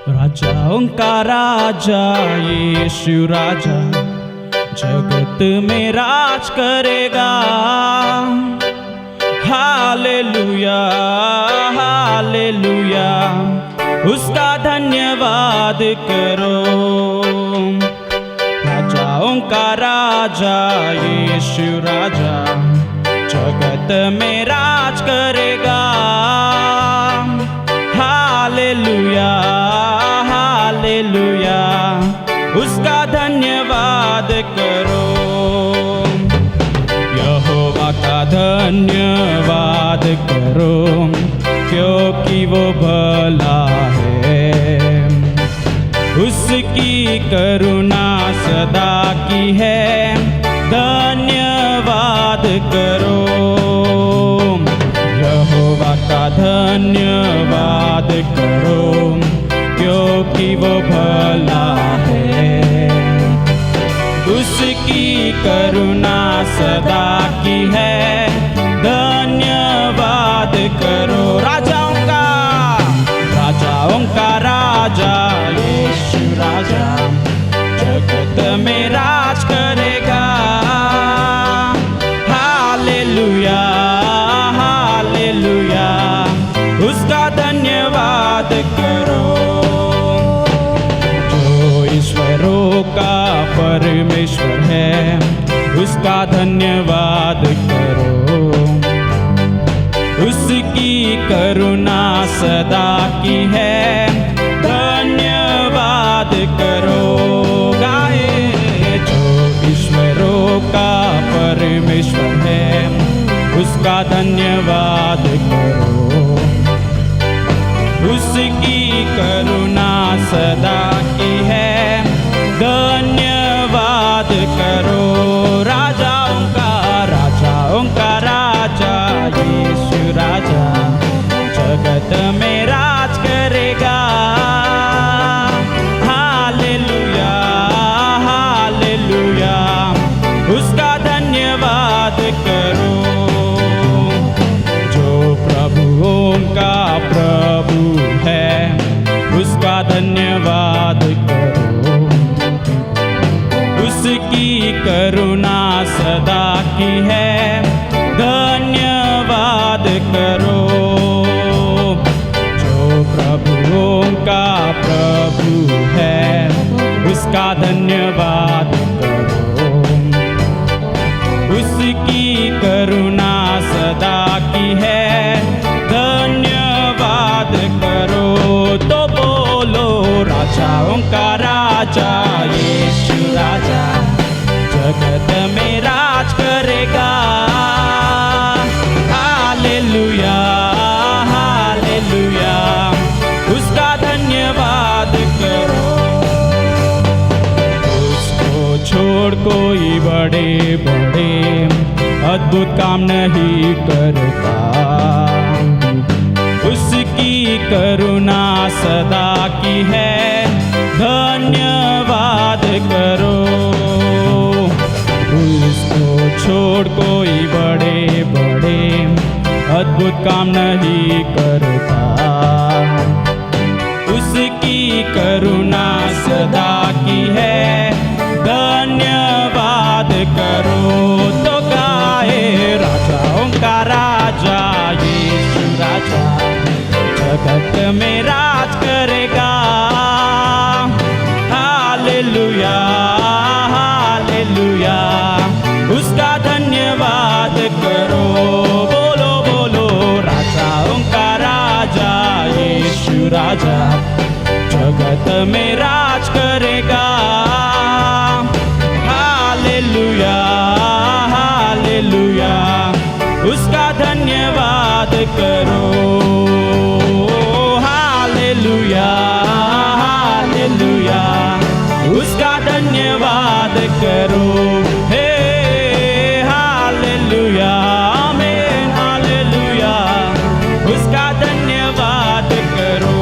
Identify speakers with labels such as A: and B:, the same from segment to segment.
A: राजाओं का राजा यीशु राजा जगत में राज करेगा। हालेलुया हालेलुया, उसका धन्यवाद करो। राजाओं का राजा यीशु राजा जगत में राज करेगा। हालेलुया हालेलुया, उसका धन्यवाद करो। यहोवा का धन्यवाद करो, क्योंकि वो भला है। उसकी करुणा सदा की है, धन्यवाद करो। यहोवा का धन्यवाद करो, क्योंकि वो भला है। उसकी करुणा सदा की है, धन्यवाद करो। राजाओं का राजा यीशु राजा जगत में राज करेगा। हालेलुया हालेलुया, उसका धन्यवाद करो। जो ईश्वरों का परमेश्वर है, उसका धन्यवाद करो। उसकी करुणा सदा की है, धन्यवाद करो। गाए जो ईश्वरों का परमेश्वर है, उसका धन्यवाद करो। उसकी करुणा सदा की है, धन्यवाद करो। राजाओं का राजा यीशु राजा जगत में राज करेगा। हालेलुया हालेलुया, उसका धन्यवाद करो। जो प्रभुओं का प्रभु है, उसका धन्यवाद करो। उसकी करुणा सदा की है, धन्यवाद करो। जो प्रभुओं का प्रभु है, उसका धन्यवाद करो। उसकी करुणा सदा की है, धन्यवाद करो। तो बोलो राजाओं का राजा यीशु राजा जगत में राज करेगा। हालेलुया हालेलुया, उसका धन्यवाद करो। उसको छोड़ कोई बड़े बड़े अद्भुत काम नहीं करता। उसकी करुणा सदा की है, धन्यवाद करो। उसको छोड़ कोई बड़े बड़े अद्भुत काम नहीं करता। उसकी करुणा सदा की है, धन्यवाद करो। तो गाए राजाओं का राजा यीशु राजा जगत में राज करेगा। हालेलुया हालेलुया, उसका धन्यवाद करो। बोलो बोलो राजाओं का राजा यीशु राजा जगत में राज करेगा। हालेलुया हालेलुया, उसका धन्यवाद करो। हालेलुया हालेलुया, उसका धन्यवाद करो। हे हालेलुया आमीन हालेलुया, उसका धन्यवाद करो।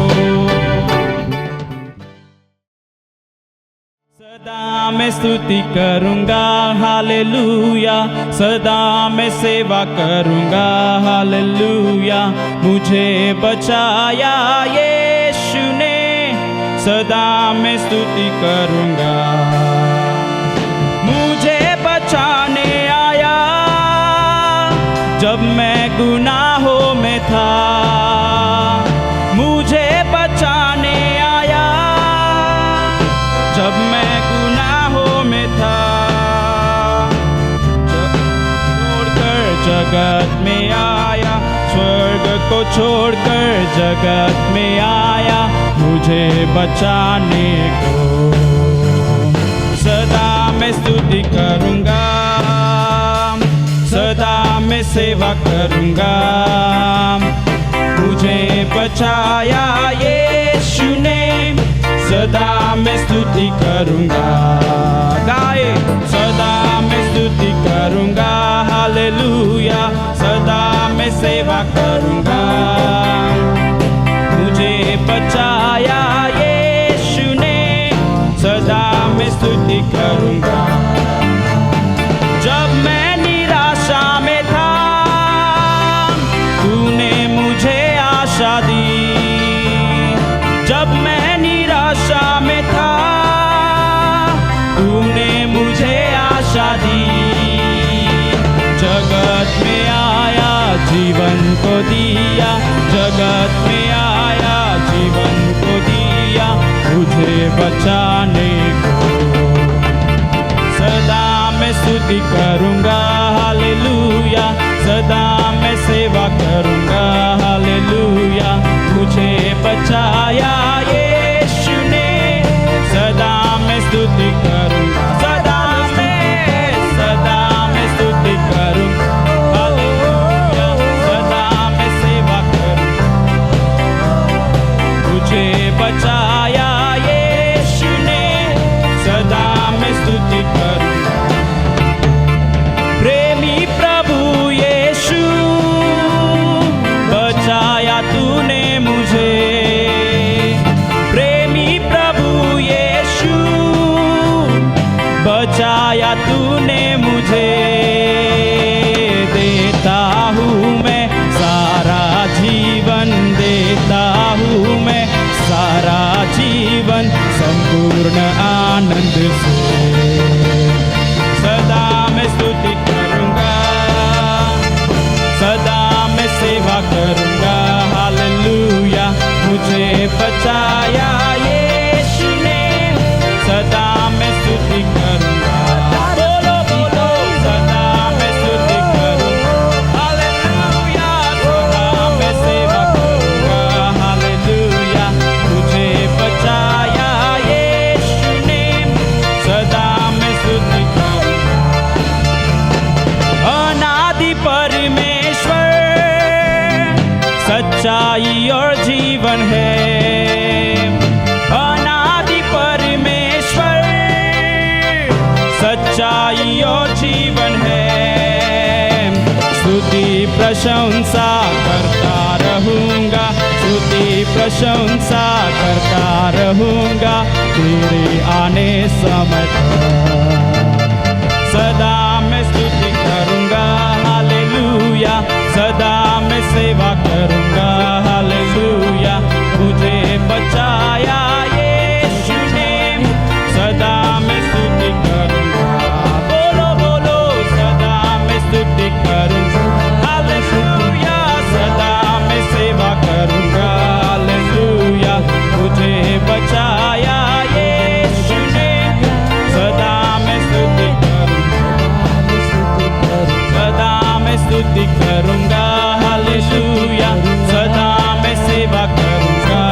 A: सदा मैं स्तुति करूंगा हालेलुया, सदा मैं सेवा करूंगा हालेलुया। मुझे बचाया यीशु ने, सदा मैं स्तुति करूँगा। मुझे बचाने आया जब मैं गुनाहों में था, मुझे बचाने आया जब मैं गुनाहों में था। छोड़कर जगत में आया, स्वर्ग को छोड़कर जगत में आया मुझे बचाने को। सदा मैं स्तुति करूँगा, सदा मैं सेवा करूँगा। मुझे बचाया यीशु ने, सदा मैं स्तुति करूँगा। गाए, सदा मैं स्तुति करूँगा, हालेलुया। सदा मैं सेवा करूँगा। मुझे बचाया यीशु ने, सदा मैं स्तुति करूँगा। जब मैं निराशा में था, तूने मुझे आशा दी। जब मैं निराशा में था, तूने मुझे आशा दी। जगत में आया, जीवन को दिया, जगत में आया, जीवन को दिया मुझे बचाने को। सदा मैं स्तुति करूँगा, हालेलुया। सदा मैं सेवा करूँगा, हालेलुया। मुझे बचाया यीशु ने, सदा मैं स्तुति करूँगा। सदा मैं स्तुति करूँगा, हालेलुया। सदा मैं सेवा करूँगा। मुझे बचाया यीशु ने, सदा मैं स्तुति करूँगा। प्रेमी प्रभु यीशु, बचाया तूने मुझे। प्रेमी प्रभु यीशु, बचाया तूने मुझे। देता हूँ मैं सारा जीवन, देता हूँ मैं सारा जीवन संपूर्ण आनंद से। सदा मैं स्तुति करूँगा, सदा मैं सेवा करूँगा, हालेलुया। मुझे बचाया यीशु ने, सदा मैं स्तुति करूँगा। बोलो बोलो, सदा मैं स्तुति करूँगा, हालेलुया। सदा मैं सेवा करूँगा, हालेलुया। मुझे बचाया यीशु ने, सदा मैं स्तुति करूँगा। अनादि परमेश्वर, सच्चाई और जीवन है। अनादि परमेश्वर, सच्चाई और जीवन है। स्तुति प्रशंसा करता रहूँगा, स्तुति प्रशंसा करता रहूँगा तेरे आने समय तक। सदा मैं स्तुति करूँगा, हालेलुया। सदा मैं सेवा करूँगा, हालेलुया। मुझे बचाया यीशु ने, सदा मैं स्तुति करूँगा। बोलो बोलो, सदा मैं स्तुति करूँगा, हालेलुया। सदा मैं सेवा करूँगा, हालेलुया। मुझे बचाया यीशु ने, सदा मैं स्तुति सदा मैं स्तुति करूँगा, हालेलुया। सदा मैं सेवा करूँगा।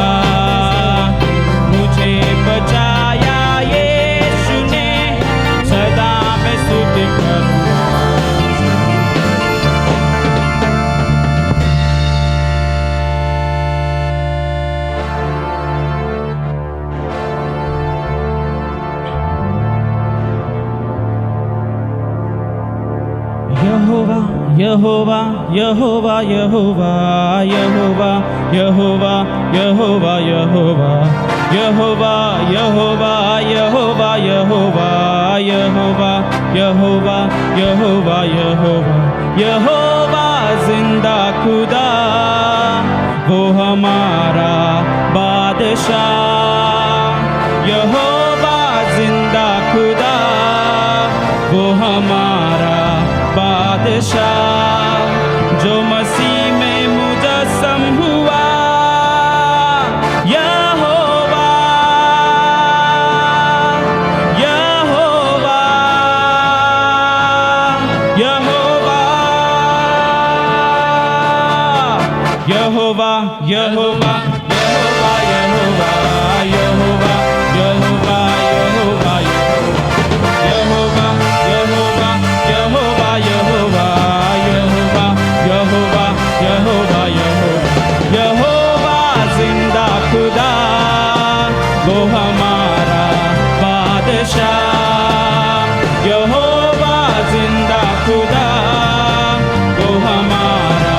A: मुझे बचाया यीशु ने, सदा मैं स्तुति करूँगा। यहोवा यहोवा यहोवा यहोवा यहोवा यहोवा यहोवा यहोवा यहोवा यहोवा यहोवा यहोवा यहोवा यहोवा यहोवा यहोवा जिंदा खुदा वो हमारा बादशाह। बादशाह, जो मसीह में मुजस्सम हुआ। यहोवा, यहोवा, यहोवा, यहोवा, यहोवा, यहोवा, यहोवा, यहोवा, यहोवा, यहोवा, यहोवा, यहोवा, यहोवा, यहोवा, यहोवा, यहोवा, यहोवा, यहोवा, यहोवा जिंदा खुदा, वो हमारा बादशाह। यहोवा जिंदा खुदा, वो हमारा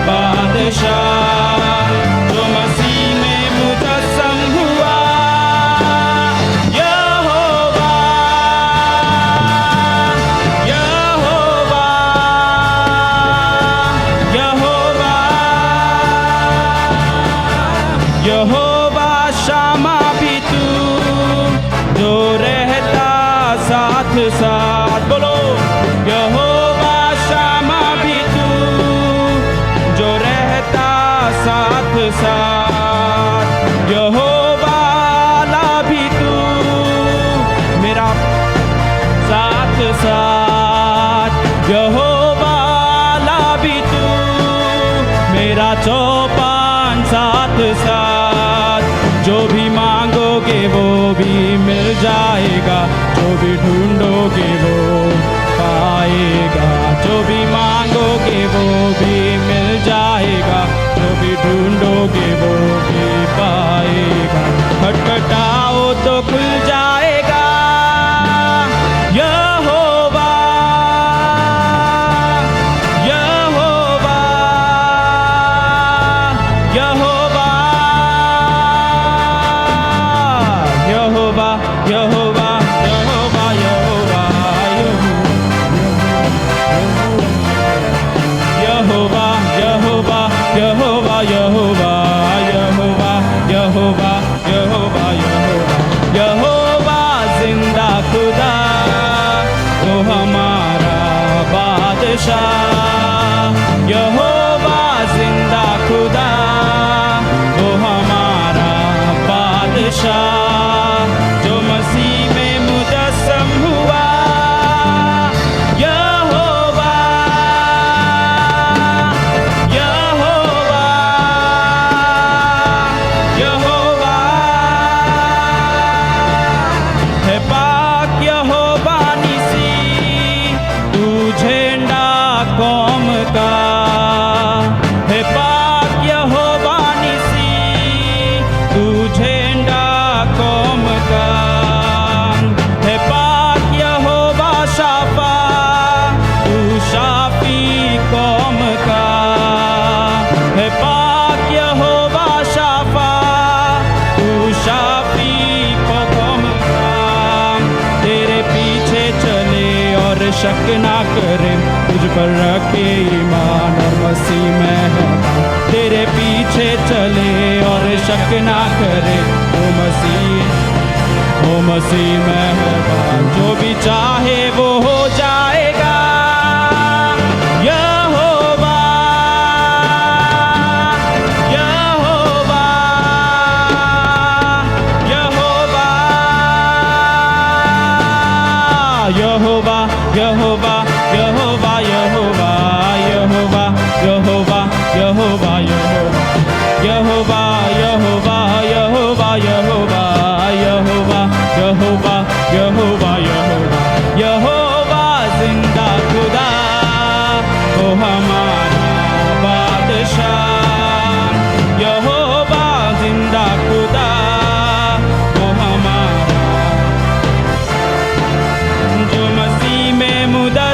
A: बादशाह, जो मसीह में मुजस्सम हुआ। यहोवा, यहोवा, यहोवा, यहोवा शामा भी तू, जो रहता साथ साथ। बोलो, यहोवा शामा भी तू, जो रहता साथ साथ। यहोवा ला भी तू, मेरा साथ साथ। यहोवा ला भी तू, मेरा चौपान साथ साथ। जो भी मांगोगे वो भी मिल जाएगा, जो भी ढूंढोगे वो पाएगा। जो भी मांगोगे वो भी मिल जाएगा, जो भी ढूंढोगे वो भी पाएगा। खटखटाओ तो खुल जाएगा। यहोवा, यहोवा, यहोवा, यहोवा, यहोवा, यहोवा, यहोवा, यहोवा, यहोवा, यहोवा, यहोवा, यहोवा, यहोवा, यहोवा, यहोवा, यहोवा जिंदा खुदा, वो हमारा बादशाह। यहोवा जिंदा खुदा, वो हमारा बादशाह, जो मसीह में मुजस्सम हुआ। यहोवा, यहोवा, यहोवा, है पाक यहोवा निसी, तू झंडा कौम का। है पाक यहोवा निसी, तू झंडा कौम का। है पाक यहोवा शाफा, तू शाफी कौम का। है पाक यहोवा शाफा, तू शाफी कौम का। तेरे पीछे चले और शक ना करे, तुझ पर रखे ईमान और मसीह में है। तेरे पीछे चले और शक ना करे, वो मसीह में है। जो भी चाहे वो हो जाएगा। यहोवा, यहोवा, यहोवा, यहोवा, यहोवा, यहोवा, यहोवा, यहोवा, यहोवा, यहोवा, यहोवा, यहोवा, यहोवा, यहोवा, यहोवा, यहोवा, यहोवा, यहोवा, यहोवा जिंदा खुदा, वो हमारा बादशाह। यहोवा जिंदा खुदा, वो हमारा, जो मसीह में मुदा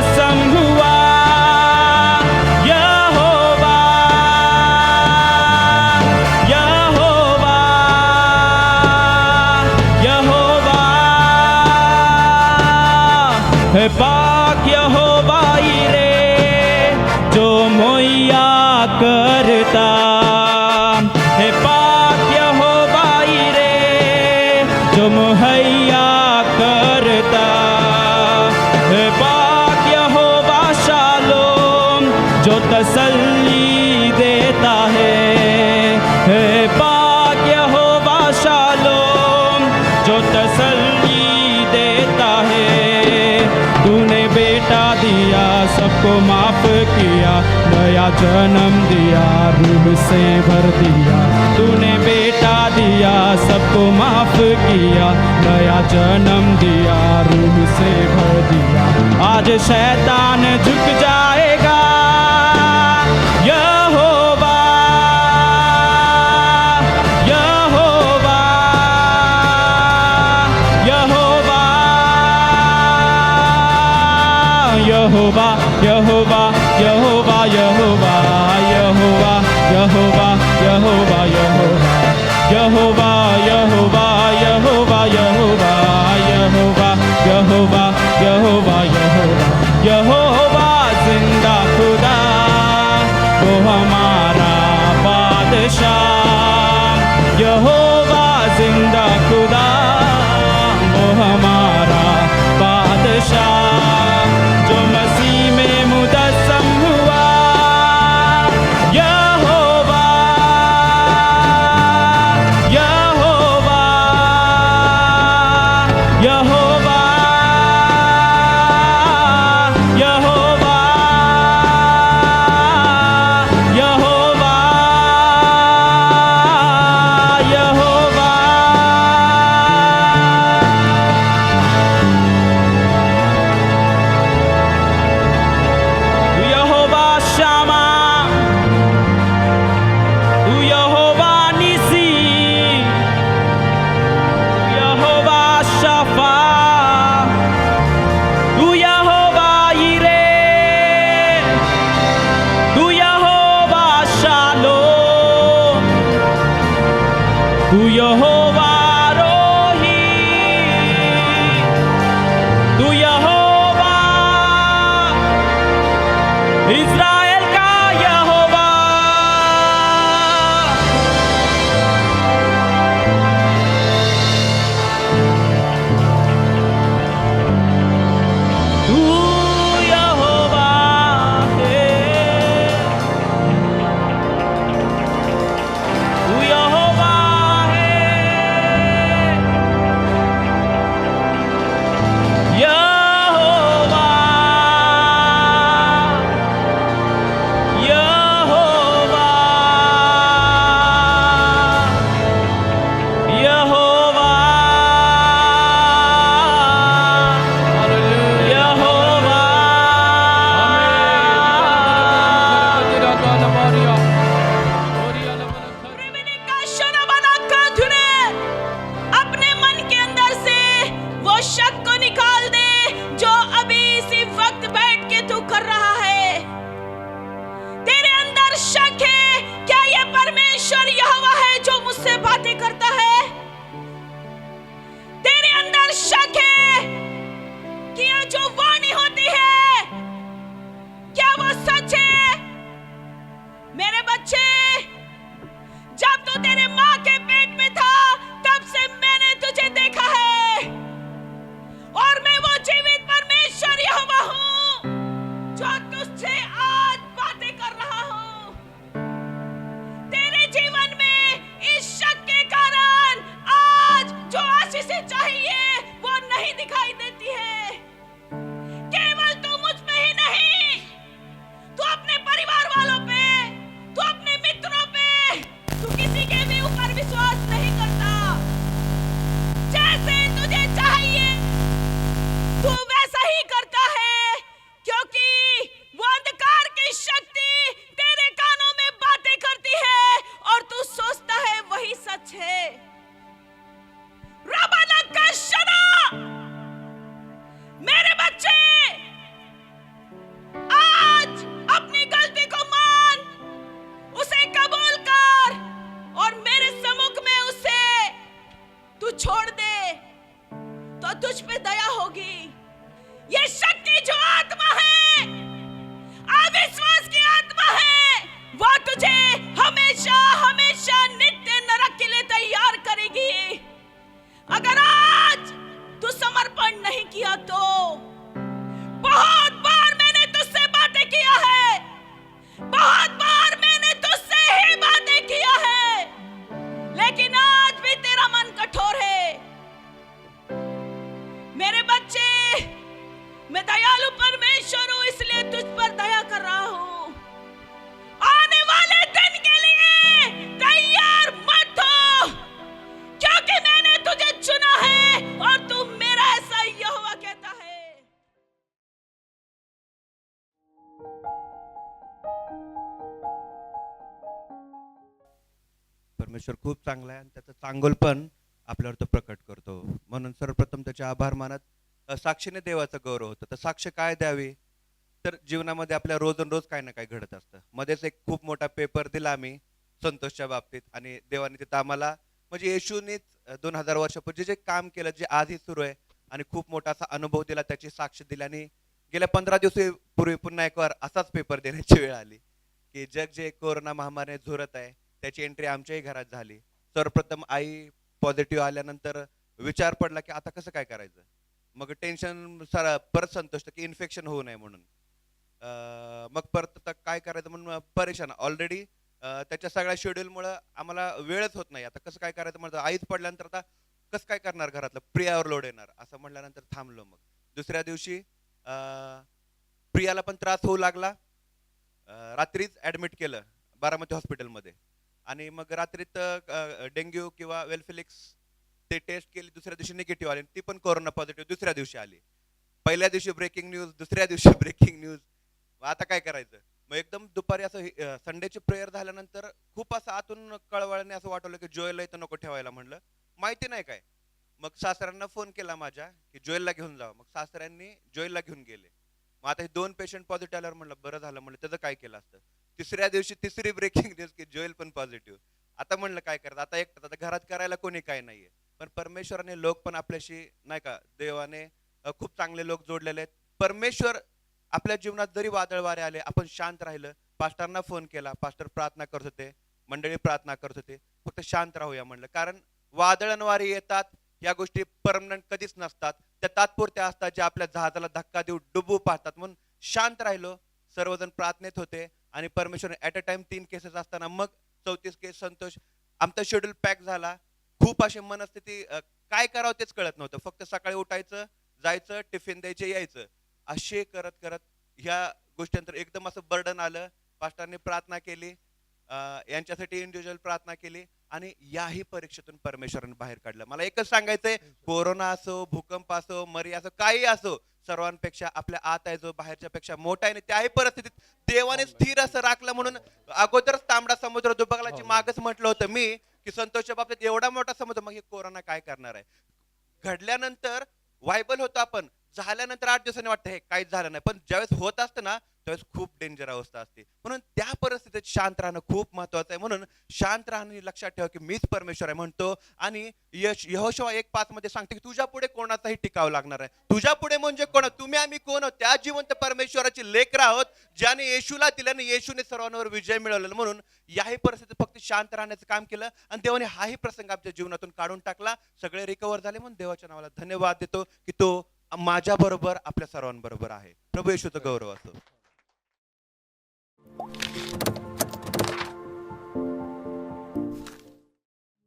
A: सबको माफ किया, नया जन्म दिया, रूह से भर दिया। तूने बेटा दिया, सबको माफ किया, नया जन्म दिया, रूह से भर दिया। आज शैतान झुक जाएगा, यहोवा यहोवा यहोवा यहोवा यहोवा यहोवा यहोवा यहोवा यहोवा यहोवा यहोवा यहोवा यहोवा यहोवा यहोवा यहोवा यहोवा यहोवा यहोवा जिंदा खुदा वो हमारा बादशाह, यहोवा जिंदा खुदा वो हमारा बादशाह, जो मसीह में मुदस्सम हुआ। यहोवा यहोवा यहोवा यहोवा यहोवा यहोवा यहोवा शामा, यहोवा निसी, यहोवा शफा, यहोवा यिरे, यहोवा शालोम, यहोवा रोही, यहोवा इज़राइल का यहोवा। तू यहोवा है, तू यहोवा है, यहोवा यहोवा यहोवा यहोवा
B: अपने मन के अंदर से वो शक को निकाल दे जो अभी इसी वक्त बैठ के तू कर रहा है। तेरे अंदर शक है, क्या ये परमेश्वर यहोवा है जो मुझसे बातें करता है? तेरे अंदर शक है कि ये जो वाणी होती है क्या वो सच है? मेरे बच्चे, जब तू तेरे माँ के पेट में था तब से मैंने तुझे देखा है, और मैं वो जीवित परमेश्वर यहोवा हूँ जो तुझसे आज बातें कर रहा हूँ। तेरे जीवन में इस शक के कारण आज जो आशीषें चाहिए वो नहीं दिखाई देती है। केवल तू मुझ पे ही नहीं, तू अपने परिवार वालों पे, तू अपने मित्रों पे, तू किसी के भी ऊपर विश्वास नहीं करता। जैसे तुझे चाहिए तू वैसा ही करता है, क्योंकि वो अंधकार की शक्ति तेरे कानों में बातें करती है और तू सोचता है वही सच है। रबाना का शना, मेरे बच्चे, आज अपनी गलती को मान, उसे कबूल कर और मेरे सम्मुख में उसे तू छोड़ दे तो तुझ पे दया होगी। ये शक्ति जो आत्मा है, अविश्वास की आत्मा है, वो तुझे हमेशा हमेशा नित्य नरक के लिए तैयार करेगी। अगर आज तू समर्पण नहीं किया तो बहुत बार मैंने तुझसे बातें किया है, बहुत बार मैंने तुझसे ही बातें किया है, लेकिन आज भी तेरा मन कठोर है। मेरे बच्चे, मैं
C: परमेश्वर खूप चांगला आहे आणि त्याचं चांगुलपण आपल्यावर तो प्रकट करतो. म्हणून सर्वप्रथम त्याचे आभार मानत साक्षीने देवाचा गौरव होतो. तर साक्ष काय द्यावी? तर जीवनामध्ये आपल्या रोज काही ना काही घडत असतं. मध्येच एक खूप मोठा पेपर दिला आम्ही संतोषच्या बाबतीत आणि देवाने तिथं आम्हाला म्हणजे येशूनेच 2000 वर्षापूर्वी जे काम केलं, जे आजही सुरू आहे आणि खूप मोठा असा अनुभव दिला, त्याची साक्ष दिली आणि गेल्या 15 दिवसापूर्वी पुन्हा एक वार असाच पेपर देण्याची वेळ आली, की जग जे कोरोना महामारीने झुरत आहे, त्याची एंट्री आमच्याही घरात झाली. सर्वप्रथम आई पॉझिटिव्ह आल्यानंतर विचार पडला, की आता कसं काय करायचं? मग टेन्शन परत संतोष की इन्फेक्शन होऊ नये म्हणून. मग परत आता काय करायचं म्हणून परेशान ऑलरेडी त्याच्या सगळ्या शेड्यूलमुळं आम्हाला वेळच होत नाही. आता कसं काय करायचं म्हणतो आईच पडल्यानंतर आता कसं काय करणार घरातलं? प्रियावर लोड येणार असं म्हटल्यानंतर थांबलो. मग दुसऱ्या दिवशी प्रियाला पण त्रास होऊ लागला. रात्रीच ऍडमिट केलं बारामती हॉस्पिटलमध्ये आणि मग रात्रीत डेंग्यू किंवा वेलफिलिक्स ते टेस्ट केली. दुसऱ्या दिवशी निगेटिव्ह आली. ती पण कोरोना पॉझिटिव्ह दुसऱ्या दिवशी आली. पहिल्या दिवशी ब्रेकिंग न्यूज, दुसऱ्या दिवशी ब्रेकिंग न्यूज. आता काय करायचं? मग एकदम दुपारी असं संडेची प्रेयर झाल्यानंतर खूप असं आतून कळवळणे असं वाटवलं की जोयलला इथं नको ठेवायला. म्हणलं माहिती नाही काय. मग सासऱ्यांना फोन केला माझ्या की जोयलला घेऊन जावं. मग सासऱ्यांनी जोयलला घेऊन गेले. मग आता हे 2 पेशंट पॉझिटिव्ह आल्यावर म्हणलं बरं झालं. म्हणलं त्याचं काय केलं असतं? तिसऱ्या दिवशी तिसरी ब्रेकिंग न्यूज की जोयल पण पॉझिटिव्ह. आता म्हणलं काय करायचं? आता एकटाच, आता घरात करायला कोणी काय नाहीये. पण परमेश्वराने लोक पण आपल्याशी नाही का देवाने खूप चांगले लोक जोडलेले आहेत. परमेश्वर आपल्या जीवनात जरी वादळ वारे आले, आपण शांत राहिलं. पास्टरना फोन केला, पास्टर प्रार्थना करत होते, मंडळी प्रार्थना करत होते. फक्त शांत राहूया म्हणलं, कारण वादळ वारे येतात, या गोष्टी परमनंट कधीच नसतात. त्या तात्पुरत्या असतात, ज्या आपल्या जहाजाला धक्का देऊ डुबू पाहतात. म्हणून शांत राहिलो. सर्वजण प्रार्थनेत होते आणि परमेश्वर ऍट अ टाइम 3 केसेस असताना मग 34 केस संतोष. आमचा शेड्यूल पॅक झाला. खूप अशी मनस्थिती काय करावं तेच कळत नव्हतं. फक्त सकाळी उठायचं, जायचं, टिफिन द्यायचे, यायचं. असे करत करत ह्या गोष्टीनंतर एकदम असं बर्डन आलं. पास्टरने प्रार्थना केली, यांच्यासाठी इंडिव्हिज्युअल प्रार्थना केली आणि याही परीक्षेतून परमेश्वराने बाहेर काढलं. मला एकच सांगायचंय, कोरोना असो, भूकंप असो, मरी असो, काही असो, सर्वांपेक्षा आपल्या आत आहे जो बाहेरच्या पेक्षा मोठा आहे. त्याही परिस्थितीत देवाने स्थिर असं राखलं. म्हणून अगोदरच तांबडा समुद्र दुबगलाची मागच म्हटलं होतं मी की संतोषच्या बाबतीत एवढा मोठा समुद्र, मग हे कोरोना काय करणार आहे? घडल्यानंतर व्हायबल होतं आपण, झाल्यानंतर 8 दिवसांनी वाटतं हे काहीच झालं नाही. पण ज्यावेळेस होत असतं ना त्यावेळेस खूप डेंजर अवस्था असते. म्हणून त्या परिस्थितीत शांत राहणं खूप महत्वाचं आहे. म्हणून शांत राहणं लक्षात ठेवा की मीच परमेश्वर आहे म्हणतो. आणि यहोशुआ 1:5 मध्ये सांगते की तुझ्या पुढे कोणाचाही टिकाव लागणार आहे. तुझ्या पुढे म्हणजे कोण? तुम्ही आम्ही कोण आहोत? त्या जिवंत परमेश्वराची लेकरं आहोत, ज्याने येशूला दिल्याने येशूने सर्वांवर विजय मिळवलेला. म्हणून याही परिस्थितीत फक्त शांत राहण्याचं काम केलं आणि देवाने हाही प्रसंग आमच्या जीवनातून काढून टाकला. सगळे रिकवर झाले. म्हणून देवाच्या नावाला धन्यवाद देतो की तो माझ्या बरोबर आपल्या सर्वांबरोबर आहे. प्रभू येशूचा गौरव असो.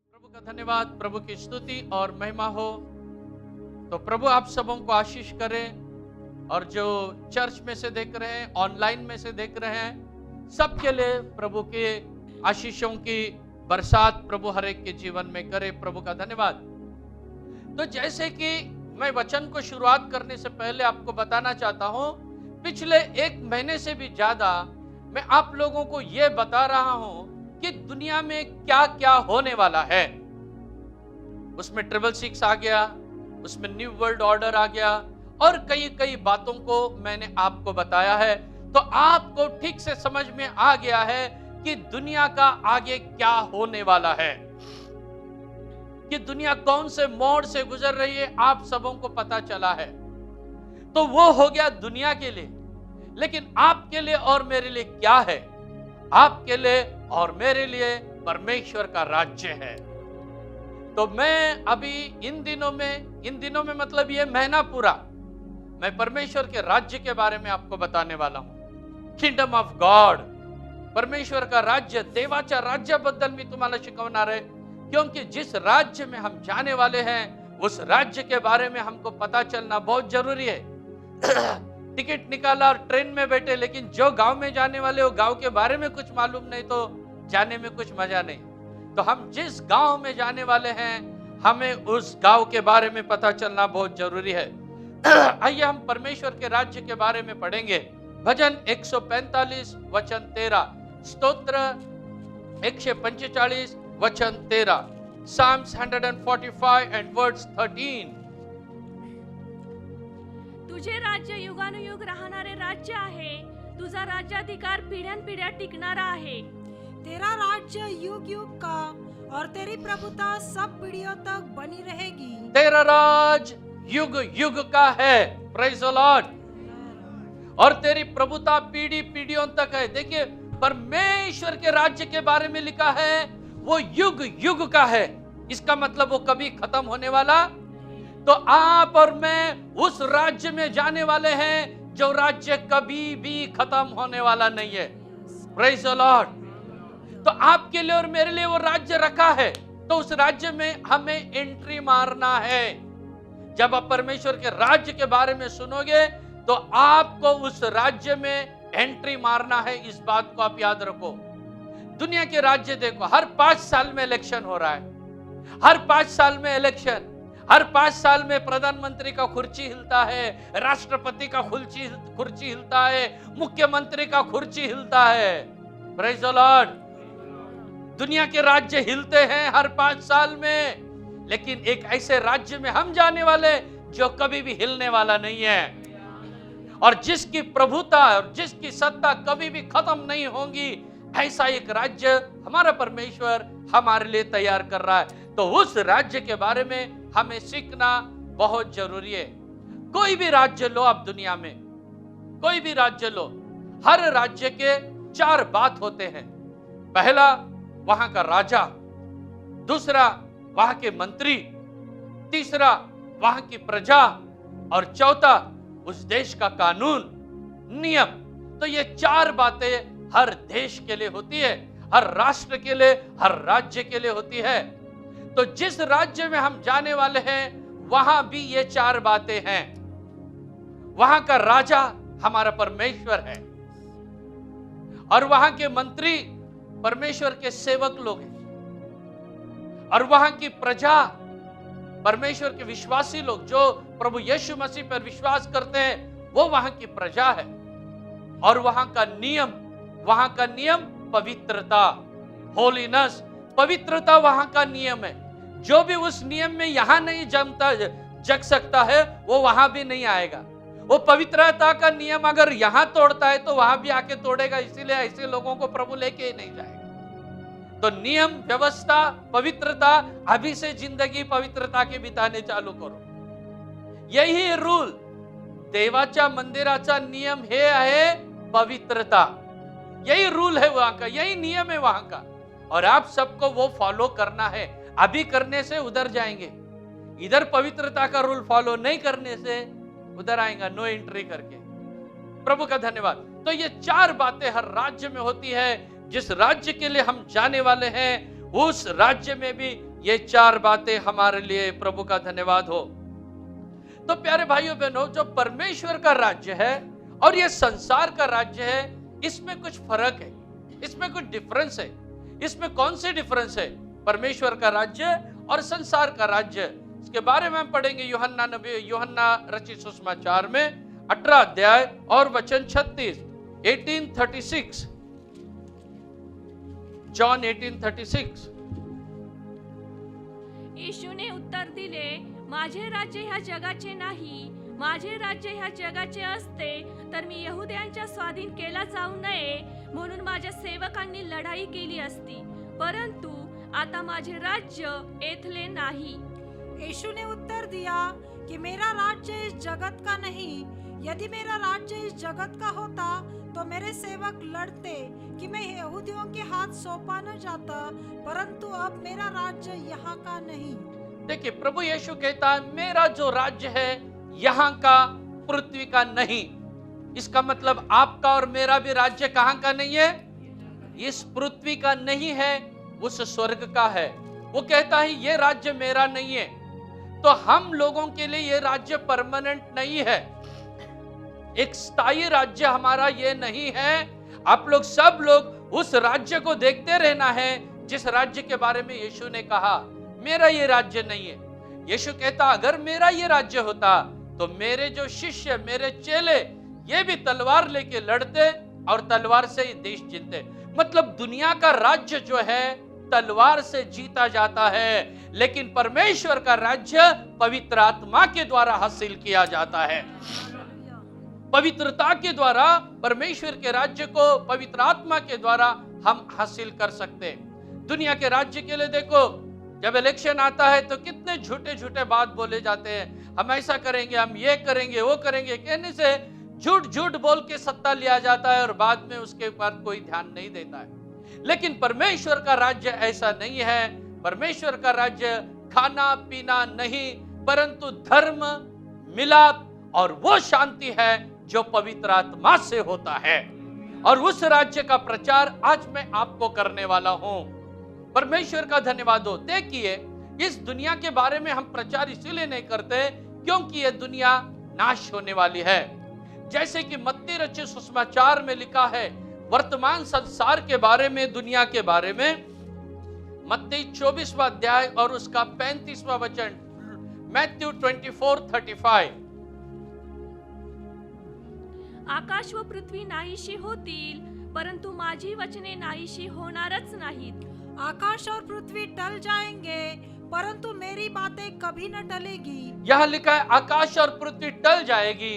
D: प्रभु का धन्यवाद, प्रभु की स्तुति और महिमा हो। तो प्रभु आप सबों को आशीष करे और जो चर्च में से देख रहे हैं, ऑनलाइन में से देख रहे हैं, सबके लिए प्रभु के आशीषों की बरसात प्रभु हर एक के जीवन में करे। प्रभु का धन्यवाद। तो जैसे कि मैं वचन को शुरुआत करने से पहले आपको बताना चाहता हूं, पिछले 1 महीने से भी ज्यादा मैं आप लोगों को यह बता रहा हूं कि दुनिया में क्या क्या होने वाला है। उसमें 666 आ गया, उसमें न्यू वर्ल्ड ऑर्डर आ गया और कई कई बातों को मैंने आपको बताया है। तो आपको ठीक से समझ में आ गया है कि दुनिया का आगे क्या होने वाला है, कि दुनिया कौन से मोड़ से गुजर रही है, आप सबों को पता चला है। तो वो हो गया दुनिया के लिए, लेकिन आपके लिए और मेरे लिए क्या है? आपके लिए और मेरे लिए परमेश्वर का राज्य है। तो मैं अभी इन दिनों में मतलब ये महीना पूरा मैं परमेश्वर के राज्य के बारे में आपको बताने वाला हूं। किंगडम ऑफ गॉड, परमेश्वर का राज्य, देवाच्या राज्याबद्दल मी तुम्हाला शिकवणार आहे, क्योंकि जिस राज्य में हम जाने वाले हैं उस राज्य के बारे में हमको पता चलना बहुत जरूरी है। टिकट निकाला और ट्रेन में बैठे, लेकिन जो गांव में जाने वाले हो गांव के बारे में कुछ मालूम नहीं तो जाने में कुछ मजा नहीं। तो हम जिस गांव में जाने वाले हैं हमें उस गांव के बारे में पता चलना बहुत जरूरी है। आइए हम परमेश्वर के राज्य के बारे में पढ़ेंगे। भजन 145 वचन 13, स्तोत्र 145 वचन 13, Psalms 145 and verse 13.
B: तुझे राज्य युगानुयुग राहणारे राज्य आहे, तुझा राज्याधिकार पिढ्यानपिढ्या टिकणारा आहे.
E: तेरा राज्य युग युग का और तेरी प्रभुता सब पीढ़ियों तक बनी रहेगी.
D: तेरा राज युग युग का है, प्रेज द लॉर्ड, और तेरी प्रभुता पीढ़ी पीढ़ियों तक है. देखिए, परमेश्वर के राज्य के बारे में लिखा है वो युग युग का है. इसका मतलब वो कभी खत्म होने वाला. तो आप और मैं उस राज्य में जाने वाले हैं जो राज्य कभी भी खत्म होने वाला नहीं है. Praise the Lord. तो आपके लिए और मेरे लिए वो राज्य रखा है, तो उस राज्य में हमें एंट्री मारना है. जब आप परमेश्वर के राज्य के बारे में सुनोगे तो आपको उस राज्य में एंट्री मारना है. इस बात को आप याद रखो. दुनिया के राज्य देखो, हर 5 साल में इलेक्शन हो रहा है. हर 5 साल में इलेक्शन, हर 5 साल में प्रधानमंत्री का कुर्सी हिलता है, राष्ट्रपति का कुर्सी हिलता है, मुख्यमंत्री का कुर्सी हिलता है. Praise the Lord. दुनिया के राज्य हिलते हैं हर 5 साल में, लेकिन एक ऐसे राज्य में हम जाने वाले जो कभी भी हिलने वाला नहीं है, और जिसकी प्रभुता और जिसकी सत्ता कभी भी खत्म नहीं होगी, ऐसा एक राज्य हमारा परमेश्वर हमारे लिए तैयार कर रहा है. तो उस राज्य के बारे में हमें सीखना बहुत जरूरी है. कोई भी राज्य लो आप दुनिया में, कोई भी राज्य लो, हर राज्य के 4 बात होते हैं. पहला वहां का राजा, दूसरा वहां के मंत्री, तीसरा वहां की प्रजा, और चौथा उस देश का कानून नियम. तो ये 4 बातें हर देश के लिए होती है, हर राष्ट्र के लिए, हर राज्य के लिए होती है. तो जिस राज्य में हम जाने वाले हैं वहां भी ये 4 बातें हैं. वहां का राजा हमारा परमेश्वर है, और वहां के मंत्री परमेश्वर के सेवक लोग हैं, और वहां की प्रजा परमेश्वर के विश्वासी लोग जो प्रभु यीशु मसीह पर विश्वास करते हैं, वो वहां की प्रजा है. और वहां का नियम पवित्रता, होलीनेस, पवित्रता वहां का नियम है. जो भी उस नियम में यहां नहीं जग सकता है, वो वहां भी नहीं आएगा. वो पवित्रता का नियम अगर यहां तोड़ता है तो वहां भी आके तोड़ेगा. इसीलिए ऐसे लोगों को प्रभु लेके ही नहीं जाएगा. तो नियम, व्यवस्था, पवित्रता, अभी से जिंदगी पवित्रता के बिताने चालू करो. यही रूल देवाच्या मंदिराचा नियम हे आहे पवित्रता. यही रूल है वहां का, यही नियम है वहां का, और आप सबको वो फॉलो करना है. अभी करने से उधर जाएंगे, इधर पवित्रता का रूल फॉलो नहीं करने से उधर आएगा, नो एंट्री करके. प्रभु का धन्यवाद. तो ये 4 बातें हर राज्य में होती है. जिस राज्य के लिए हम जाने वाले हैं उस राज्य में भी ये 4 बातें हमारे लिए. प्रभु का धन्यवाद हो. तो प्यारे भाइयों बहनों, जो परमेश्वर का राज्य है और ये संसार का राज्य है, इसमें कुछ फर्क है, इसमें कुछ डिफरेंस है. इसमें कौन से डिफरेंस है परमेश्वर का राज्य और संसार का राज्य? इसके बारे में हम पढ़ेंगे यूहन्ना रचित सुसमाचार में 18 अध्याय और वचन 36, 18:36. जॉन 18:36.
B: येशूने उत्तर दिले, माझे राज्य ह्या जगाचे नाही. माझे राज्य ह्या जगाचे असते तर मी यहुद्यांच्या स्वाधीन केला जाऊ नये म्हणून माझ्या सेवकांनी लढाई केली असती, परंतु आता माझे राज्य येथले नाही.
E: यीशु ने उत्तर दिया कि मेरा राज्य इस जगत का नहीं. यदि मेरा राज्य इस जगत का होता तो मेरे सेवक लड़ते कि मैं यहूदियों के हाथ सौंपा न जाता, परंतु अब मेरा राज्य यहाँ का नहीं.
D: देखिए, प्रभु यीशु कहता है मेरा जो राज्य है यहाँ का, पृथ्वी का नहीं. इसका मतलब आपका और मेरा भी राज्य कहाँ का नहीं है? इस पृथ्वी का नहीं है, उस स्वर्ग का है. वो कहता है ये राज्य मेरा नहीं है. तो हम लोगों के लिए ये राज्य परमानेंट नहीं है, एक स्थायी राज्य हमारा ये नहीं है. आप लोग सब लोग उस राज्य को देखते रहना है जिस राज्य के बारे में यीशु ने कहा मेरा ये राज्य नहीं है. यीशु कहता अगर मेरा ये राज्य होता तो मेरे जो शिष्य, मेरे चेले, ये भी तलवार लेके लड़ते और तलवार से ही देश जीतते. मतलब दुनिया का राज्य जो है तलवार से जीता जाता है, लेकिन परमेश्वर का राज्य पवित्र आत्मा के द्वारा हासिल किया जाता है। पवित्रता के द्वारा परमेश्वर के राज्य को पवित्र आत्मा के द्वारा हम हासिल कर सकते हैं। दुनिया के राज्य के लिए देखो, जब इलेक्शन आता है तो कितने झूठे झूठे बात बोले जाते हैं, हम ऐसा करेंगे, हम ये करेंगे, वो करेंगे, कहने से झूठ झूठ बोल के सत्ता लिया जाता है और बाद में उसके ऊपर कोई ध्यान नहीं देता है। लेकिन परमेश्वर का राज्य ऐसा नहीं है। परमेश्वर का राज्य खाना पीना नहीं, परंतु धर्म, मिलाप और वो शांति है जो पवित्र आत्मा से होता है। और उस राज्य का प्रचार आज मैं आपको करने वाला हूं। परमेश्वर का धन्यवाद हो। देखिए, इस दुनिया के बारे में हम प्रचार इसीलिए नहीं करते क्योंकि यह दुनिया नाश होने वाली है। जैसे कि मत्ती रचित सुसमाचार में लिखा है वर्तमान संसार के बारे में, दुनिया के बारे में, मत्ती 24वां अध्याय और उसका 35वां वचन, मैथ्यू 24:35।
F: आकाश व पृथ्वी नाहीशी होतील, परंतु माझी वचने नाहीशी होणारच नाहीत।
E: आकाश और पृथ्वी टल जाएंगे, परंतु मेरी बातें कभी न टलेगी।
D: यह लिखा है आकाश और पृथ्वी टल जाएगी,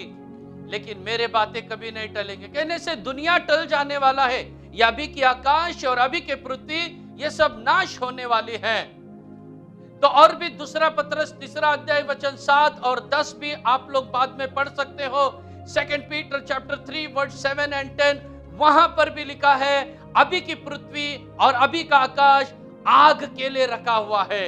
D: लेकिन मेरे बातें कभी नहीं टलेंगे। कहने से दुनिया टल जाने वाला है, या अभी की आकाश और अभी के पृथ्वी ये सब नाश होने वाली है। तो और भी दूसरा पत्रस 3 अध्याय वचन 7 और 10 भी आप लोग बाद में पढ़ सकते हो। 2 पीटर चैप्टर 3 वर्स 7 and 10, वहां पर भी लिखा है अभी की पृथ्वी और अभी का आकाश आग के लिए रखा हुआ है,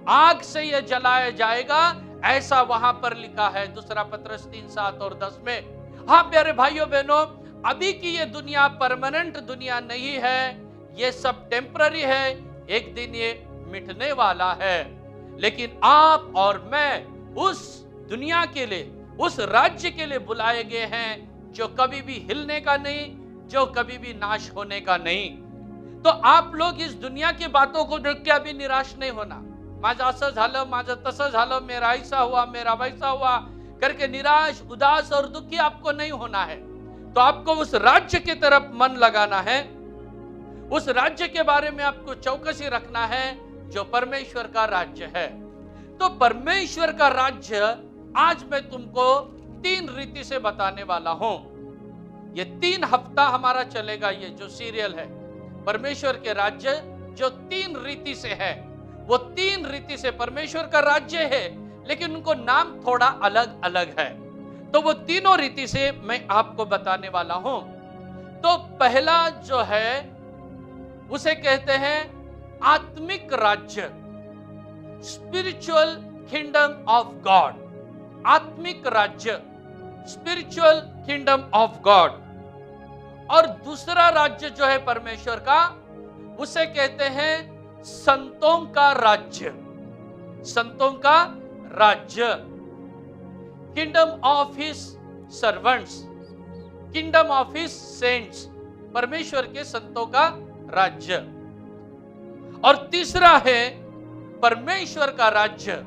D: आग से यह जलाया जाएगा, ऐसा वहां पर लिखा है 2 पत्रस 3, 7 और 10 में। हाँ प्यारे भाइयों बहनों, अभी की ये दुनिया परमानेंट दुनिया नहीं है, ये सब टेम्पररी है, एक दिन ये मिटने वाला है। लेकिन आप और मैं उस दुनिया के लिए, उस राज्य के लिए बुलाए गए हैं जो कभी भी हिलने का नहीं, जो कभी भी नाश होने का नहीं। तो आप लोग इस दुनिया की बातों को देख के अभी निराश नहीं होना, माझं असं झालं, माझं तसं झालं, मेरा ऐसा हुआ, मेरा वैसा हुआ करके निराश, उदास और दुखी आपको नहीं होना है। तो आपको उस राज्य की तरफ मन लगाना है, उस राज्य के बारे में आपको चौकसी रखना है जो परमेश्वर का राज्य है। तो परमेश्वर का राज्य आज मैं तुमको 3 रीति से बताने वाला हूं। ये 3 हफ्ता हमारा चलेगा, ये जो सीरियल है परमेश्वर के राज्य, जो 3 रीति से है, वो 3 रीति से परमेश्वर का राज्य है, लेकिन उनको नाम थोड़ा अलग अलग है। तो वो तीनों रीति से मैं आपको बताने वाला हूं। तो पहला जो है उसे कहते हैं आत्मिक राज्य, स्पिरिचुअल किंगडम ऑफ गॉड। आत्मिक राज्य, स्पिरिचुअल किंगडम ऑफ गॉड। और दूसरा राज्य जो है परमेश्वर का, उसे कहते हैं संतों का राज्य, संतों का राज्य, kingdom of his servants, kingdom of his saints, परमेश्वर के संतों का राज्य। और तीसरा है परमेश्वर का राज्य,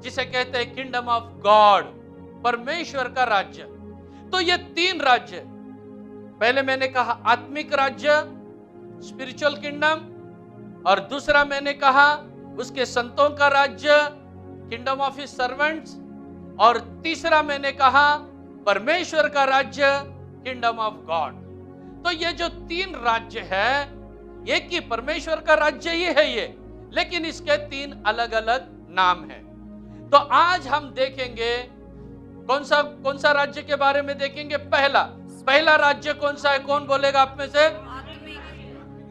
D: जिसे कहते हैं किंगडम ऑफ गॉड, परमेश्वर का राज्य। तो ये 3 राज्य, पहले मैंने कहा आत्मिक राज्य, स्पिरिचुअल किंगडम, और दूसरा मैंने कहा उसके संतों का राज्य, किंगडम ऑफ हिज सर्वेंट्स, और तीसरा मैंने कहा परमेश्वर का राज्य, किंगडम ऑफ गॉड। तो ये जो 3 राज्य है, एक ही परमेश्वर का राज्य ही है ये, लेकिन इसके 3 अलग अलग नाम हैं। तो आज हम देखेंगे कौन सा राज्य के बारे में देखेंगे। पहला राज्य कौन सा है, कौन बोलेगा आप में से?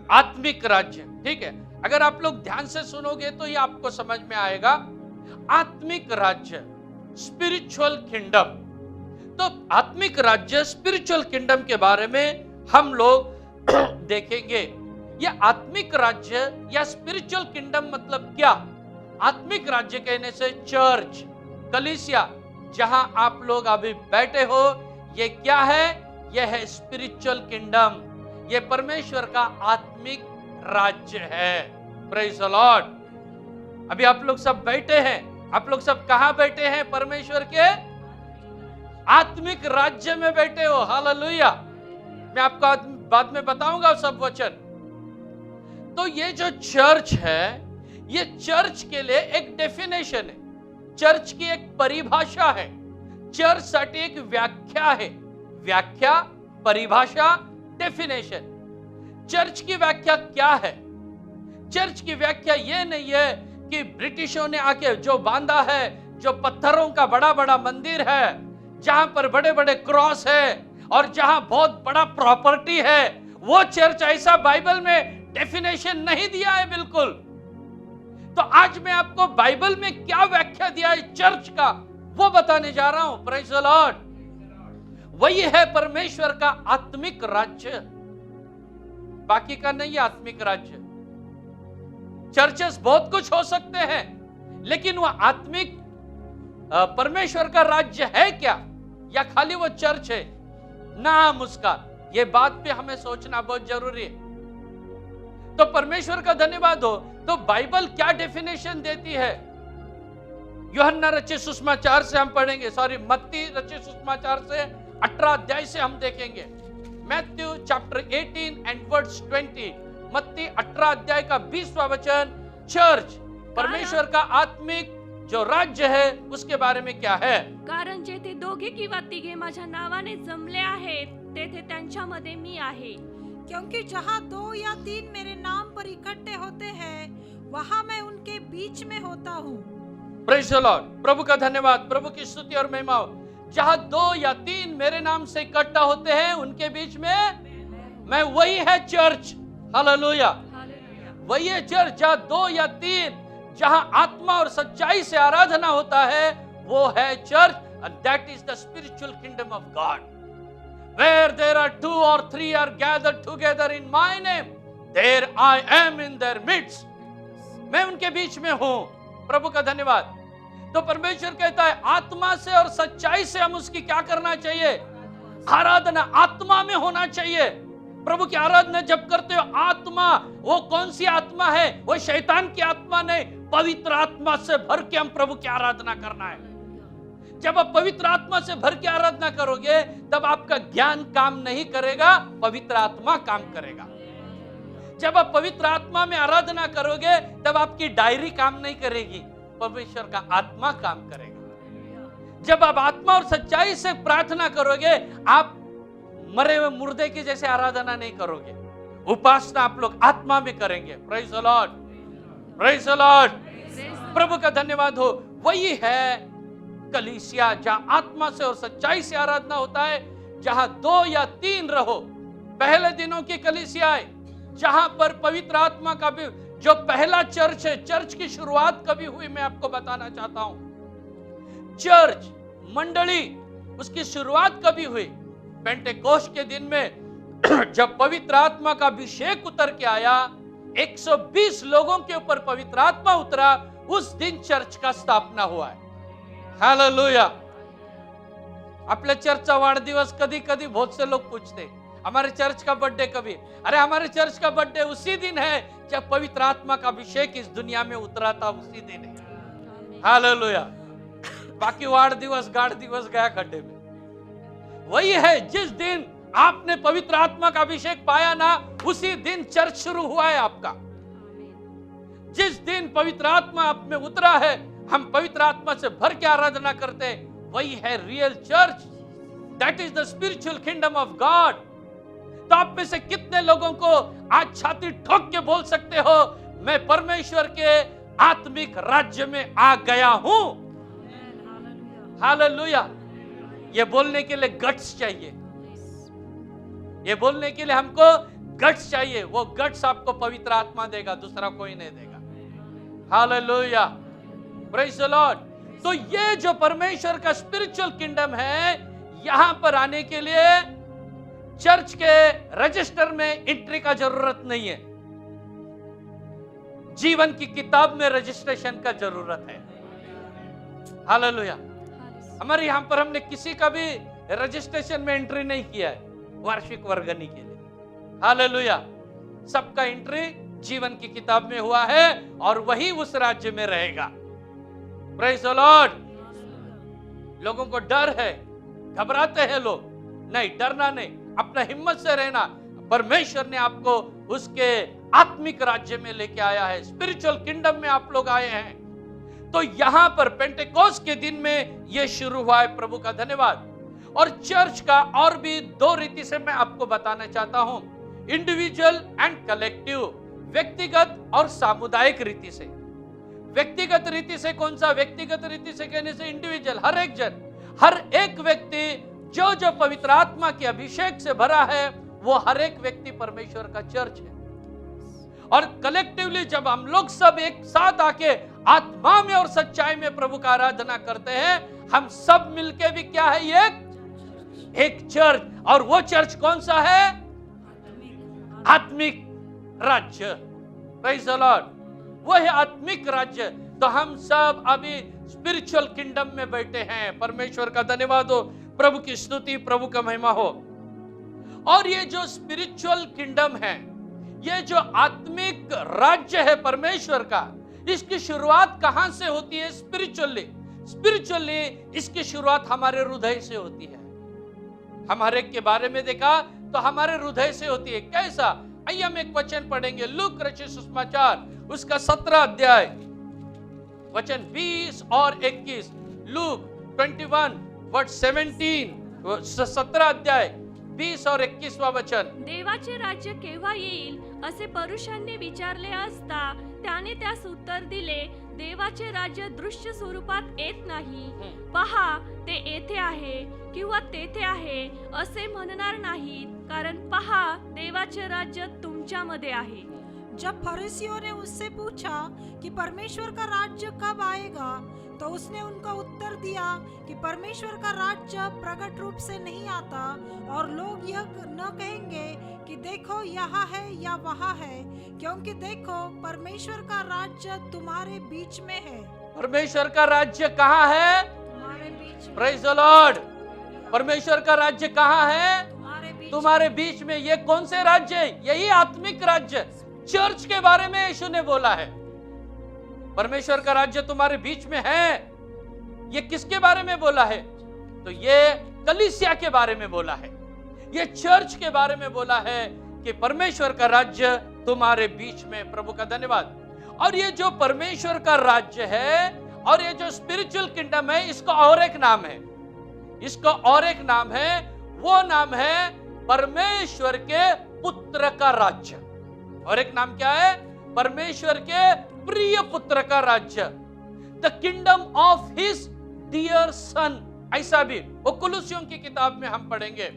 D: आत्मिक राज्य। ठीक है, अगर आप लोग ध्यान से सुनोगे तो ये आपको समझ में आएगा। आत्मिक राज्य, स्पिरिचुअल किंगडम। तो आत्मिक राज्य, स्पिरिचुअल किंगडम के बारे में हम लोग देखेंगे। ये आत्मिक राज्य या स्पिरिचुअल किंगडम मतलब क्या? आत्मिक राज्य कहने से चर्च, कलीसिया, जहां आप लोग अभी बैठे हो, ये क्या है? यह है स्पिरिचुअल किंगडम, ये परमेश्वर का आत्मिक राज्य है। Praise the Lord. अभी आप लोग सब बैठे हैं, आप लोग सब कहां बैठे हैं? परमेश्वर के आत्मिक राज्य में बैठे हो। हालेलुया। मैं आपको बाद में बताऊंगा सब वचन। तो ये जो चर्च है, ये चर्च के लिए एक डेफिनेशन है, चर्च की एक परिभाषा है, चर्च साठी एक व्याख्या है, व्याख्या, परिभाषा, डेफिनेशन। चर्च की व्याख्या क्या है? चर्च की व्याख्या यह नहीं है कि ब्रिटिशों ने आके जो बांधा है, जो पत्थरों का बड़ा बड़ा मंदिर है, जहां पर बड़े बड़े क्रॉस है और जहां बहुत बड़ा प्रॉपर्टी है, वो चर्च, ऐसा बाइबल में डेफिनेशन नहीं दिया है बिल्कुल। तो आज मैं आपको बाइबल में क्या व्याख्या दिया है चर्च का, वो बताने जा रहा हूं। Praise the Lord. वही है परमेश्वर का आत्मिक राज्य, बाकी का नहीं है आत्मिक राज्य। चर्चेस बहुत कुछ हो सकते हैं, लेकिन वह आत्मिक परमेश्वर का राज्य है क्या, या खाली वो चर्च है? नाम उसका, ये बात पे हमें सोचना बहुत जरूरी है। तो परमेश्वर का धन्यवाद हो। तो बाइबल क्या डेफिनेशन देती है? यूहन्ना रचित सुसमाचार से हम पढ़ेंगे, मत्ती रचित सुसमाचार से 18 अध्याय से हम देखेंगे। मैथ्यू चैप्टर 18 एंड वर्स 20, मत्ती 18 अध्याय का 20वां वचन, चर्च, परमेश्वर का आत्मिक जो राज्य है, उसके बारे में क्या है?
F: कारण जेथे दोघे किंवा तिघे माझ्या नावाने जमले आहेत, तेथे त्यांच्यामध्ये मी आहे।
E: क्योंकि जहाँ 2 या 3 मेरे नाम पर इकट्ठे होते हैं, वहाँ मैं उनके बीच में होता हूँ।
D: Praise the lord. प्रभु का धन्यवाद, प्रभु की स्तुति और महिमा हो। जहाँ 2 या 3 मेरे नाम से इकट्ठा होते हैं, उनके बीच में मैं, वही है चर्च। हालेलुया। वही है चर्च, जहाँ 2 या 3, जहां आत्मा और सच्चाई से आराधना होता है, वो है church. And that is the spiritual kingdom of God, where there are 2 or 3 are gathered together in my name, there I am in their midst. मैं उनके बीच में हूं। प्रभु का धन्यवाद। तो परमेश्वर कहता है आत्मा से और सच्चाई से हम उसकी क्या करना चाहिए? आराधना आत्मा में होना चाहिए। प्रभु की आराधना जब करते हो, आत्मा, वो कौन सी आत्मा है? वो शैतान की आत्मा नहीं, पवित्र आत्मा से भर के हम प्रभु की आराधना करना है। जब आप पवित्र आत्मा से भर के आराधना करोगे, तब आपका ज्ञान काम नहीं करेगा, पवित्र आत्मा काम करेगा। जब आप पवित्र आत्मा में आराधना करोगे, तब आपकी डायरी काम नहीं करेगी, परमेश्वर का आत्मा काम करेगा। जब आप आत्मा और सच्चाई से प्रार्थना करोगे, आप मरे हुए मुर्दे की जैसे आराधना नहीं करोगे, उपासना आप लोग आत्मा में करेंगे। Praise the lord, praise the lord. प्रभु का धन्यवाद हो। वही है कलीसिया, जहां आत्मा से और सच्चाई से आराधना होता है, जहां 2 या 3 रहो। पहले दिनों की कलीसिया है, जहां पर पवित्र आत्मा का भी, जो पहला चर्च है, चर्च की शुरुआत कभी हुई मैं आपको बताना चाहता हूं। चर्च मंडली, उसकी शुरुआत कभी हुई? पेंटेकोस्ट के दिन में जब पवित्र आत्मा का अभिषेक उतर के आया, 120 लोगों के ऊपर पवित्र आत्मा उतरा, उस दिन चर्च का स्थापना हुआ है। हालेलुया। आपल्या चर्चचा वाढदिवस कधी कधी बहुत से लोग पूछते, हमारे चर्च का बर्थडे कभी? अरे हमारे चर्च का बर्थडे उसी दिन है जब पवित्र आत्मा का अभिषेक इस दुनिया में उतरा था, उसी दिन है। हालेलुया। बाकी वाढदिवस गाढ़ दिवस गया खड्डे में। वही है, जिस दिन आपने पवित्र आत्मा का अभिषेक पाया ना, उसी दिन चर्च शुरू हुआ है आपका। जिस दिन पवित्र आत्मा आप में उतरा है, हम पवित्र आत्मा से भर के आराधना करते हैं, वही है real church. That is the spiritual kingdom of God. तो आप में से कितने लोगों को आज छाती ठोक के बोल सकते हो, मैं परमेश्वर के आत्मिक राज्य में आ गया हूं? हालेलुया। ये बोलने के लिए गट्स चाहिए, ये बोलने के लिए हमको गट्स चाहिए। वो गट्स आपको पवित्र आत्मा देगा, दूसरा कोई नहीं देगा। Hallelujah, praise the Lord. तो ये जो परमेश्वर का स्पिरिचुअल किंगडम है, यहां पर आने के लिए चर्च के रजिस्टर में एंट्री का जरूरत नहीं है, जीवन की किताब में रजिस्ट्रेशन का जरूरत है। हालेलुया। हमारे यहां पर हमने किसी का भी रजिस्ट्रेशन में एंट्री नहीं किया है वार्षिक वर्गनी के लिए। हालेलुया। सबका एंट्री जीवन की किताब में हुआ है और वही उस राज्य में रहेगा। Praise the Lord. लोगों को डर है, घबराते हैं लोग, नहीं, डरना नहीं, अपना हिम्मत से रहना। परमेश्वर ने आपको उसके आत्मिक राज्य में लेके आया है, स्पिरिचुअल किंगडम में आप लोग आए हैं। तो यहां पर पेंटेकोस्ट के दिन में यह शुरू हुआ है। प्रभु का धन्यवाद। और चर्च का और भी दो रीति से मैं आपको बताना चाहता हूं, इंडिविजुअल एंड कलेक्टिव, व्यक्तिगत और सामुदायिक रीति से। व्यक्तिगत रीति से कौन सा? व्यक्तिगत रीति से कहने से इंडिविजुअल, हर एक जन, हर एक व्यक्ति जो जो पवित्र आत्मा के अभिषेक से भरा है, वो हर एक व्यक्ति परमेश्वर का चर्च है। और कलेक्टिवली जब हम लोग सब एक साथ आके आत्मा में और सच्चाई में प्रभु का आराधना करते हैं, हम सब मिलके भी क्या है? एक चर्च। और वो चर्च कौन सा है? आत्मिक राज्य। Praise the Lord. वो है आत्मिक राज्य। तो हम सब अभी स्पिरिचुअल किंगडम में बैठे हैं। परमेश्वर का धन्यवाद हो, प्रभु की स्तुति, प्रभु का महिमा हो। और ये जो स्पिरिचुअल किंगडम है, ये जो आत्मिक राज्य है परमेश्वर का, इसकी शुरुआत कहां से होती है? स्पिरिचुअली इसकी शुरुआत हमारे हृदय से होती है। हम हर एक के बारे में देखा तो हमारे हृदय से होती है। कैसा? आइए हम एक वचन पढ़ेंगे, लूक रचित सुसमाचार उसका 17 अध्याय वचन 20 और 21। लूक 21 वर्स 17, 17 अध्याय 20 और 21वां वचन।
F: देवाचे राज्य केव्हा येईल असे पुरुषांनी विचारले असता त्याने त्यास उत्तर दिले, देवाचे राज्य दृश्य स्वरूपात येत नाही। पहा, ते येथे आहे किंवा तेथे आहे असे म्हणणार नाहीत, कारण पहा, देवाचे राज्य तुमच्यामध्ये आहे।
E: जब फरीसियों ने उससे पूछा कि परमेश्वर का राज्य कब आएगा, तो उसने उनका उत्तर दिया कि परमेश्वर का राज्य प्रकट रूप से नहीं आता, और लोग यह न कहेंगे कि देखो यहाँ है या वहाँ है, क्योंकि देखो परमेश्वर का राज्य तुम्हारे बीच में है।
D: परमेश्वर का राज्य कहाँ है?
E: तुम्हारे बीच में।
D: Praise the Lord. परमेश्वर का राज्य कहाँ है?
E: तुम्हारे
D: बीच में। ये कौन से राज्य है? यही आत्मिक राज्य। चर्च के बारे में यीशु ने बोला है, परमेश्वर का राज्य तुम्हारे बीच में है। ये किसके बारे में बोला है? तो ये कलीसिया के बारे में बोला है, ये चर्च के बारे में बोला है कि परमेश्वर का राज्य तुम्हारे बीच में। प्रभु का धन्यवाद। और ये जो परमेश्वर का राज्य है और ये जो स्पिरिचुअल किंगडम है, इसका और एक नाम है, इसका और एक नाम है, वो नाम है परमेश्वर के पुत्र का राज्य। और एक नाम क्या है? परमेश्वर के प्रिय पुत्र का राज्य, the kingdom of his dear son. ऐसा भी वो कोलोसियों की किताब में हम पढ़ेंगे,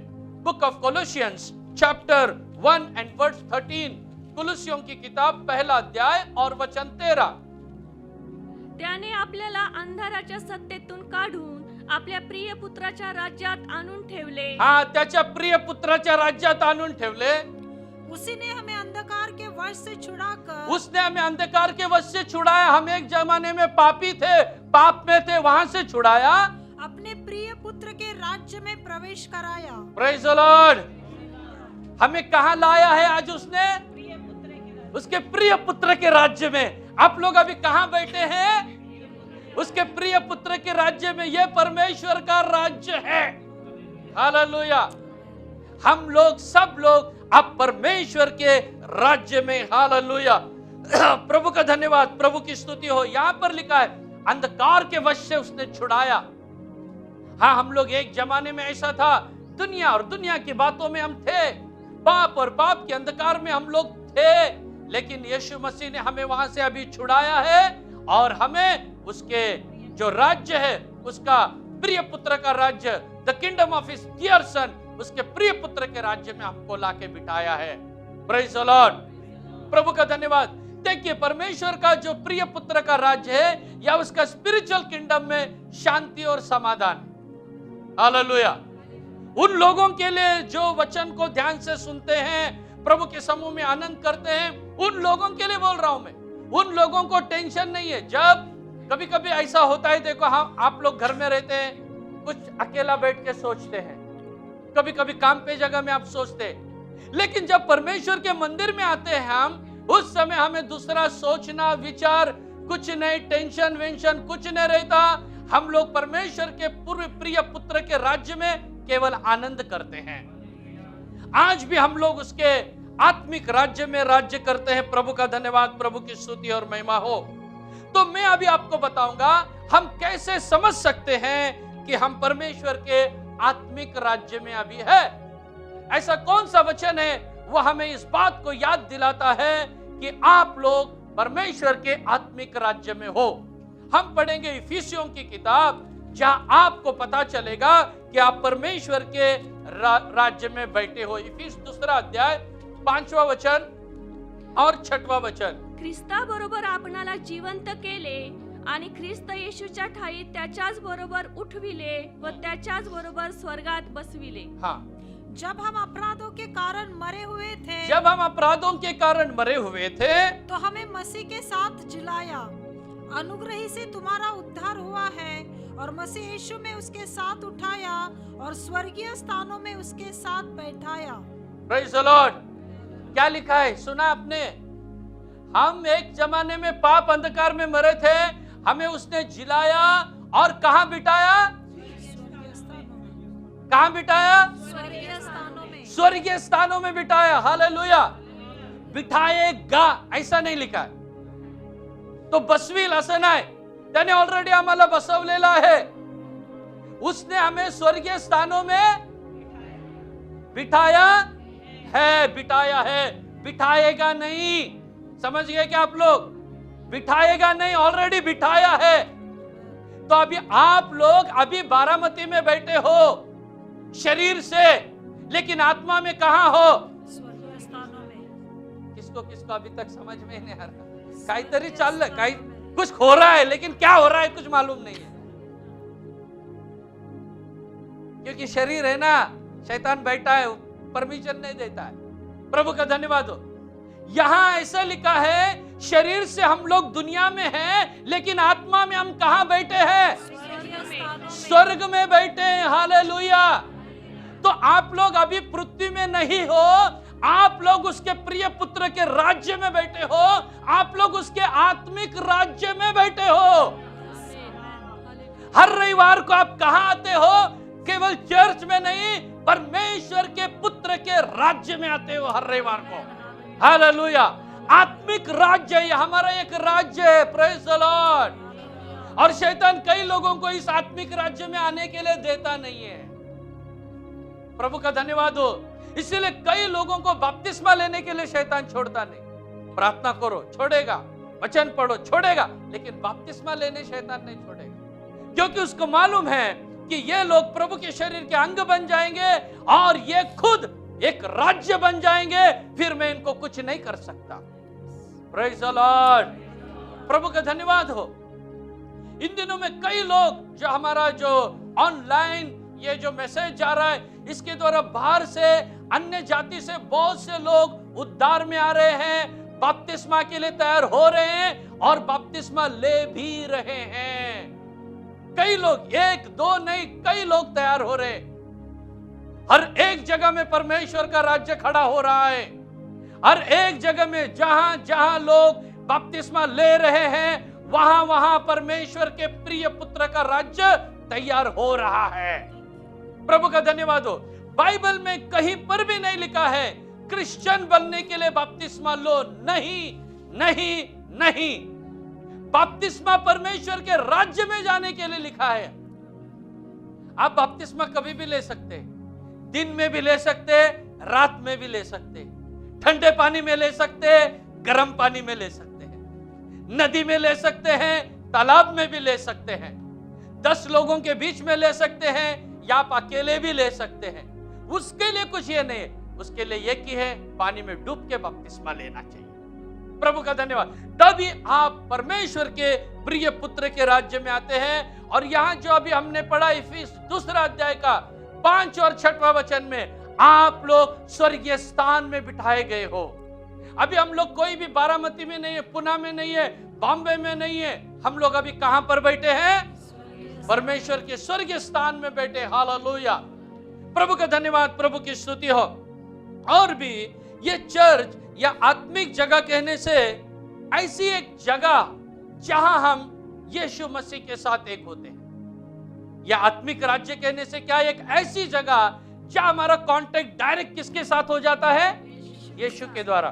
D: book of Colossians chapter 1 and verse 13। कोलोसियों की किताब पहला अध्याय और वचन 13।
F: त्याने आपल्याला अंधाराच्या सत्तेतून काढून आपल्या प्रिय पुत्राच्या राज्यात आणून ठेवले।
D: हाँ, त्याच्या प्रिय पुत्राच्या राज्यात आणून ठेवले।
E: उसी ने हमें अंधकार के वश से छुड़ाकर,
D: उसने हमें अंधकार के वश से छुड़ाया। हम एक जमाने में पापी थे, पाप में थे, वहां से छुड़ाया,
E: अपने प्रिय पुत्र के राज्य में प्रवेश कराया।
D: Praise the Lord. हमें कहां लाया है आज उसने? उसके प्रिय पुत्र के राज्य में। आप लोग अभी कहां बैठे हैं? उसके प्रिय पुत्र के राज्य में। यह परमेश्वर का राज्य है। हालेलुया। हम लोग सब लोग अब परमेश्वर के राज्य में। हालेलुया। प्रभु का धन्यवाद, प्रभु की स्तुति हो। यहां पर लिखा है अंधकार के वश से उसने छुड़ाया। हाँ, हम लोग एक जमाने में ऐसा था, दुनिया और दुनिया की बातों में हम थे, पाप और पाप के अंधकार में हम लोग थे, लेकिन यीशु मसीह ने हमें वहां से अभी छुड़ाया है और हमें उसके जो राज्य है, उसका प्रिय पुत्र का राज्य, the kingdom of his dear son, उसके प्रिय पुत्र के राज्य में हमको लाके बिठाया है। Praise the lord. प्रभु का धन्यवाद। देखिए, परमेश्वर का जो प्रिय पुत्र का राज्य है या उसका स्पिरिचुअल किंगडम में शांति और समाधान। हालेलुया। उन लोगों के लिए जो वचन को ध्यान से सुनते हैं, प्रभु के समूह में आनंद करते हैं, उन लोगों के लिए बोल रहा हूं मैं। उन लोगों को टेंशन नहीं है। जब कभी कभी ऐसा होता है, देखो, हम आप लोग घर में रहते हैं, कुछ अकेला बैठ के सोचते हैं, कभी कभी काम पे जगह में आप सोचते हैं, लेकिन जब परमेश्वर के मंदिर में आते हैं हम, उस समय हमें दूसरा सोचना, विचार कुछ नहीं, टेंशन वेंशन कुछ नहीं रहता। हम लोग परमेश्वर के पूर्व प्रिय पुत्र के राज्य में केवल आनंद करते हैं। आज भी हम लोग उसके आत्मिक राज्य में राज्य करते हैं। प्रभु का धन्यवाद, प्रभु की स्तुति और महिमा हो। तो मैं अभी आपको बताऊंगा हम कैसे समझ सकते हैं कि हम परमेश्वर के आत्मिक राज्य में अभी है। ऐसा कौन सा वचन है वो हमें इस बात को याद दिलाता है कि आप लोग परमेश्वर के आत्मिक राज्य में हो। हम पढ़ेंगे इफिसियों की किताब, जहां आपको पता चलेगा कि आप परमेश्वर के राज्य में बैठे हो। इफिस 2 अध्याय 5वां वचन और 6वां वचन।
F: ख्रिस्ताबरोबर आपणाला जिवंत केले आणि ख्रिस्त येशूच्या ठाई त्याच्याच बरोबर उठविले व त्याच्याच बरोबर स्वर्गात बसविले।
D: हाँ,
E: जब हम अपराधों के कारण मरे हुए थे,
D: जब हम अपराधों के कारण मरे हुए थे
E: तो हमें मसीह के साथ जिलाया। अनुग्रह ही से तुम्हारा उद्धार हुआ है और मसीह यीशु में उसके साथ उठाया और स्वर्गीय स्थानों में उसके साथ बैठाया।
D: Praise the Lord. क्या लिखा है सुना आपने? हम एक जमाने में पाप अंधकार में मरे थे, हमें उसने जिलाया और कहां बिठाया? कहां बिठाया?
E: स्वर्गीय स्थानों में।
D: स्वर्गीय स्थानों में बिठाया। हालेलुया। बिठाएगा ऐसा नहीं लिखा है, तो बसविल असं नाही, त्याने ऑलरेडी आम्हाला बसवलेला आहे। उसने हमें स्वर्गीय स्थानों में बिठाया है, बिठाया है, बिठाएगा नहीं। समझ गए क्या आप लोग? बिठाएगा नहीं, ऑलरेडी बिठाया है। तो अभी आप लोग अभी बारामती में बैठे हो शरीर से, लेकिन आत्मा में कहां हो?
E: स्वर्गीय स्थानों में।
D: किसको किसको अभी तक समझ में नहीं आ रहा? काहीतरी चाललंय, काही कुछ हो रहा है, लेकिन क्या हो रहा है कुछ मालूम नहीं है। क्योंकि शरीर है ना, शैतान बैठा है, परमिशन नहीं देता है। प्रभु का धन्यवाद हो। यहां ऐसा लिखा है शरीर से हम लोग दुनिया में हैं, लेकिन आत्मा में हम कहां बैठे हैं? स्वर्ग में बैठे हैं। हालेलुया। तो आप लोग अभी पृथ्वी में नहीं हो, आप लोग उसके प्रिय पुत्र के राज्य में बैठे हो, आप लोग उसके आत्मिक राज्य में बैठे हो। हर रविवार को आप कहां आते हो? केवल चर्च में नहीं, परमेश्वर के पुत्र के राज्य में आते हो हर रविवार को। हालेलुया। आत्मिक राज्य, ये हमारा एक राज्य है। Praise the Lord. और शैतान कई लोगों को इस आत्मिक राज्य में आने के लिए देता नहीं है। प्रभु का धन्यवाद हो। इसलिए कई लोगों को बपतिस्मा लेने के लिए शैतान छोड़ता नहीं। प्रार्थना करो, छोड़ेगा, वचन पढ़ो, छोड़ेगा, लेकिन बपतिस्मा लेने शैतान नहीं छोड़ेगा, क्योंकि उसको मालूम है कि ये लोग प्रभु के शरीर के अंग बन जाएंगे और ये खुद एक राज्य बन जाएंगे, फिर मैं इनको कुछ नहीं कर सकता। Praise the lord. प्रभु का धन्यवाद हो। इन दिनों में कई लोग जो हमारा जो ऑनलाइन ये जो मैसेज जा रहा है, इसके द्वारा बाहर से अन्य जाति से बहुत से लोग उद्धार में आ रहे हैं, बपतिस्मा के लिए तैयार हो रहे हैं और बपतिस्मा ले भी रहे हैं। कई लोग, एक दो नहीं, कई लोग तैयार हो रहे। हर एक जगह में परमेश्वर का राज्य खड़ा हो रहा है। हर एक जगह में जहां जहां लोग बपतिस्मा ले रहे हैं, वहां वहां परमेश्वर के प्रिय पुत्र का राज्य तैयार हो रहा है। प्रभु का धन्यवाद हो। बाइबल में कहीं पर भी नहीं लिखा है क्रिश्चियन बनने के लिए बपतिस्मा लो। नहीं नहीं नहीं, बपतिस्मा परमेश्वर के राज्य में जाने के लिए लिखा है। आप बपतिस्मा कभी भी ले सकते, दिन में भी ले सकते, रात में भी ले सकते, ठंडे पानी में ले सकते, गर्म पानी में ले सकते हैं, नदी में ले सकते हैं, तालाब में भी ले सकते हैं, 10 लोगों के बीच में ले सकते हैं, या आप अकेले भी ले सकते हैं। उसके लिए कुछ ये नहीं है, उसके लिए ये की है पानी में डूब के बपतिस्मा लेना चाहिए। प्रभु का धन्यवाद। तभी आप परमेश्वर के प्रिय पुत्र के राज्य में आते हैं। और यहां जो अभी हमने पढ़ा इफिस 2 अध्याय का 5 और 6वां वचन में, आप लोग स्वर्गीय स्थान में बिठाए गए हो। अभी हम लोग कोई भी बारामती में नहीं है, पुणे में नहीं है, बॉम्बे में नहीं है, हम लोग अभी कहां पर बैठे हैं? परमेश्वर के स्वर्गीय स्थान में बैठे। हालेलुया। प्रभु का धन्यवाद, प्रभु की स्तुति हो। और भी ये चर्च या आत्मिक जगह कहने से ऐसी एक जगह जहां हम यीशु मसीह के साथ एक होते हैं। या आत्मिक राज्य कहने से क्या, एक ऐसी जगह जहां हमारा कांटेक्ट डायरेक्ट किसके साथ हो जाता है? यीशु के द्वारा।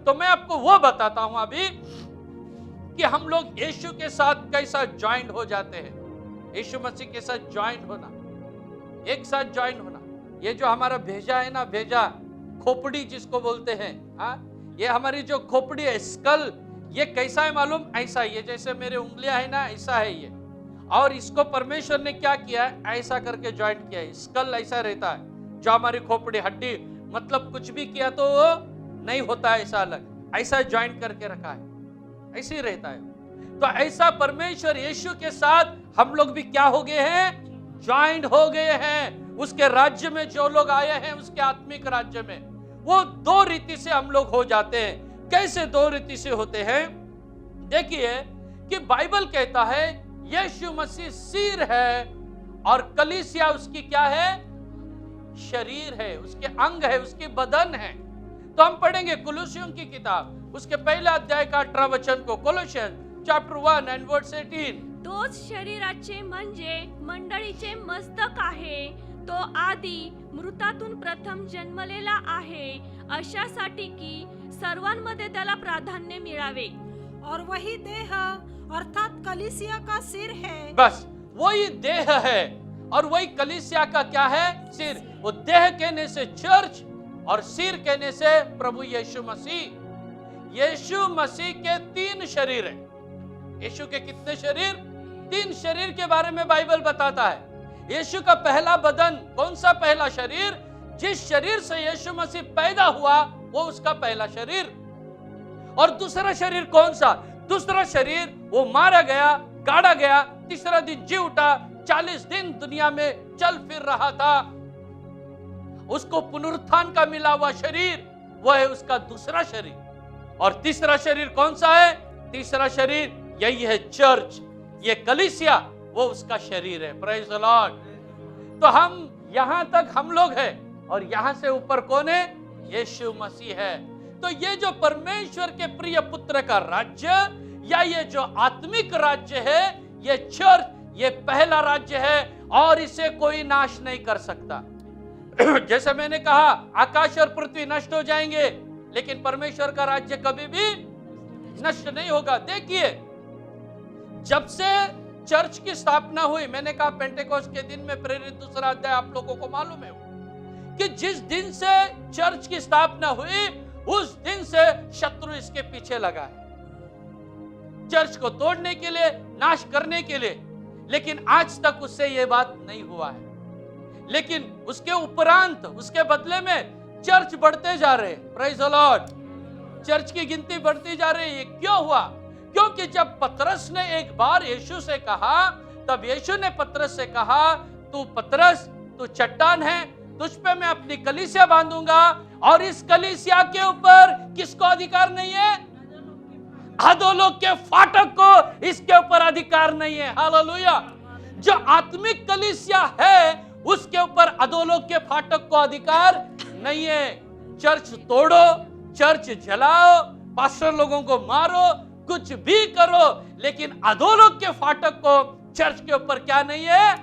D: तो मैं आपको वो बताता हूं अभी कि हम लोग यीशु के साथ कैसा ज्वाइंट हो जाते हैं। यीशु मसीह के साथ ज्वाइंट होना, एक साथ ज्वाइंट होना। ये जो हमारा भेजा है ना, भेजा खोपड़ी जिसको बोलते हैं, हाँ, ये हमारी जो खोपड़ी है, स्कल, ये कैसा है मालूम? ऐसा ही है, जैसे मेरे उंगलियां है ना, ऐसा है ये। और इसको परमेश्वर ने क्या किया है? ऐसा करके ज्वाइंट किया है। स्कल ऐसा रहता है, जो हमारी खोपड़ी हड्डी, मतलब कुछ भी किया तो वो नहीं होता है ऐसा अलग, ऐसा ज्वाइंट करके रखा है, ऐसे ही रहता है। तो ऐसा परमेश्वर यीशु के साथ हम लोग भी क्या हो गए हैं? ज्वाइंट हो गए हैं। उसके राज्य में जो लोग आए हैं, उसके आत्मिक राज्य में, वो दो रीति से हम लोग हो जाते हैं। कैसे दो रीति से होते हैं? देखिए कि बाइबल कहता है यीशु मसीह सिर है और कलीसिया उसकी क्या है? शरीर है, उसके अंग है, उसकी बदन है। तो हम पढ़ेंगे कुलुसियों की किताब, उसके पहले अध्याय का 18 वचन को, कोलोशियन चैप्टर 1 एंड वर्स 18।
F: तोच शरीराचे म्हणजे मंडळीचे मस्तक आहे, तो आधी मृतातून प्रथम जन्मलेला आहे, अशासाठी की सर्वांमध्ये त्याला प्राधान्य मिळावे।
E: और वही देह अर्थात कलीसिया का सिर है।
D: बस वही देह है और वही कलीसिया का क्या है? सिर। वो देह कहने से चर्च और सिर कहने से प्रभु यीशु मसीह। यीशु मसीह के 3 शरीर हैं। यीशु के कितने शरीर? 3 शरीर के बारे में बाइबल बताता है। यीशु का पहला बदन, कौन सा पहला शरीर? जिस शरीर से यीशु मसीह पैदा हुआ, वो उसका पहला शरीर। और दूसरा शरीर कौन सा? दूसरा शरीर वो मारा गया, गाड़ा गया, तीसरा दिन जी उठा, 40 दिन दुनिया में चल फिर रहा था, उसको पुनरुत्थान का मिला हुआ शरीर, वो है उसका दूसरा शरीर। और तीसरा शरीर कौन सा है? तीसरा शरीर यही है चर्च, ये कलीसिया, वो उसका शरीर है। Praise the Lord. तो हम यहां तक हम लोग हैं और यहां से ऊपर कौन है? यीशु मसीह है। तो ये जो परमेश्वर के प्रिय पुत्र का राज्य या ये जो आत्मिक राज्य है, ये चर्च, ये पहला राज्य है और इसे कोई नाश नहीं कर सकता। जैसे मैंने कहा, आकाश और पृथ्वी नष्ट हो जाएंगे, लेकिन परमेश्वर का राज्य कभी भी नष्ट नहीं होगा। देखिए, जब से चर्च की स्थापना हुई, मैंने कहा पेंटेकोस्ट के दिन में प्रेरित 2 अध्याय आप लोगों को मालूम है कि जिस दिन से चर्च की स्थापना हुई, उस दिन से शत्रु इसके पीछे लगा है, चर्च को तोड़ने के लिए, नाश करने के लिए। लेकिन आज तक उससे यह बात नहीं हुआ है। लेकिन उसके उपरांत, उसके बदले में चर्च बढ़ते जा रहे हैं। Praise the Lord. चर्च की गिनती बढ़ती जा रही है। ये क्यों हुआ? क्योंकि जब पतरस ने एक बार यीशु से कहा, तब यीशु ने पतरस से कहा, तू पतरस, तू चट्टान है, तुझ पे मैं अपनी कलीसिया बांधूंगा और इस कलीसिया के ऊपर किसको अधिकार नहीं है? अधोलोक के फाटक को इसके ऊपर अधिकार नहीं है। हालेलुया। जो आत्मिक कलीसिया है, उसके ऊपर अधोलोक के फाटक को अधिकार नहीं है। चर्च तोड़ो, चर्च जलाओ, पास्टर लोगों को मारो, कुछ भी करो, लेकिन अधोलोक के फाटक को चर्च के ऊपर क्या नहीं है?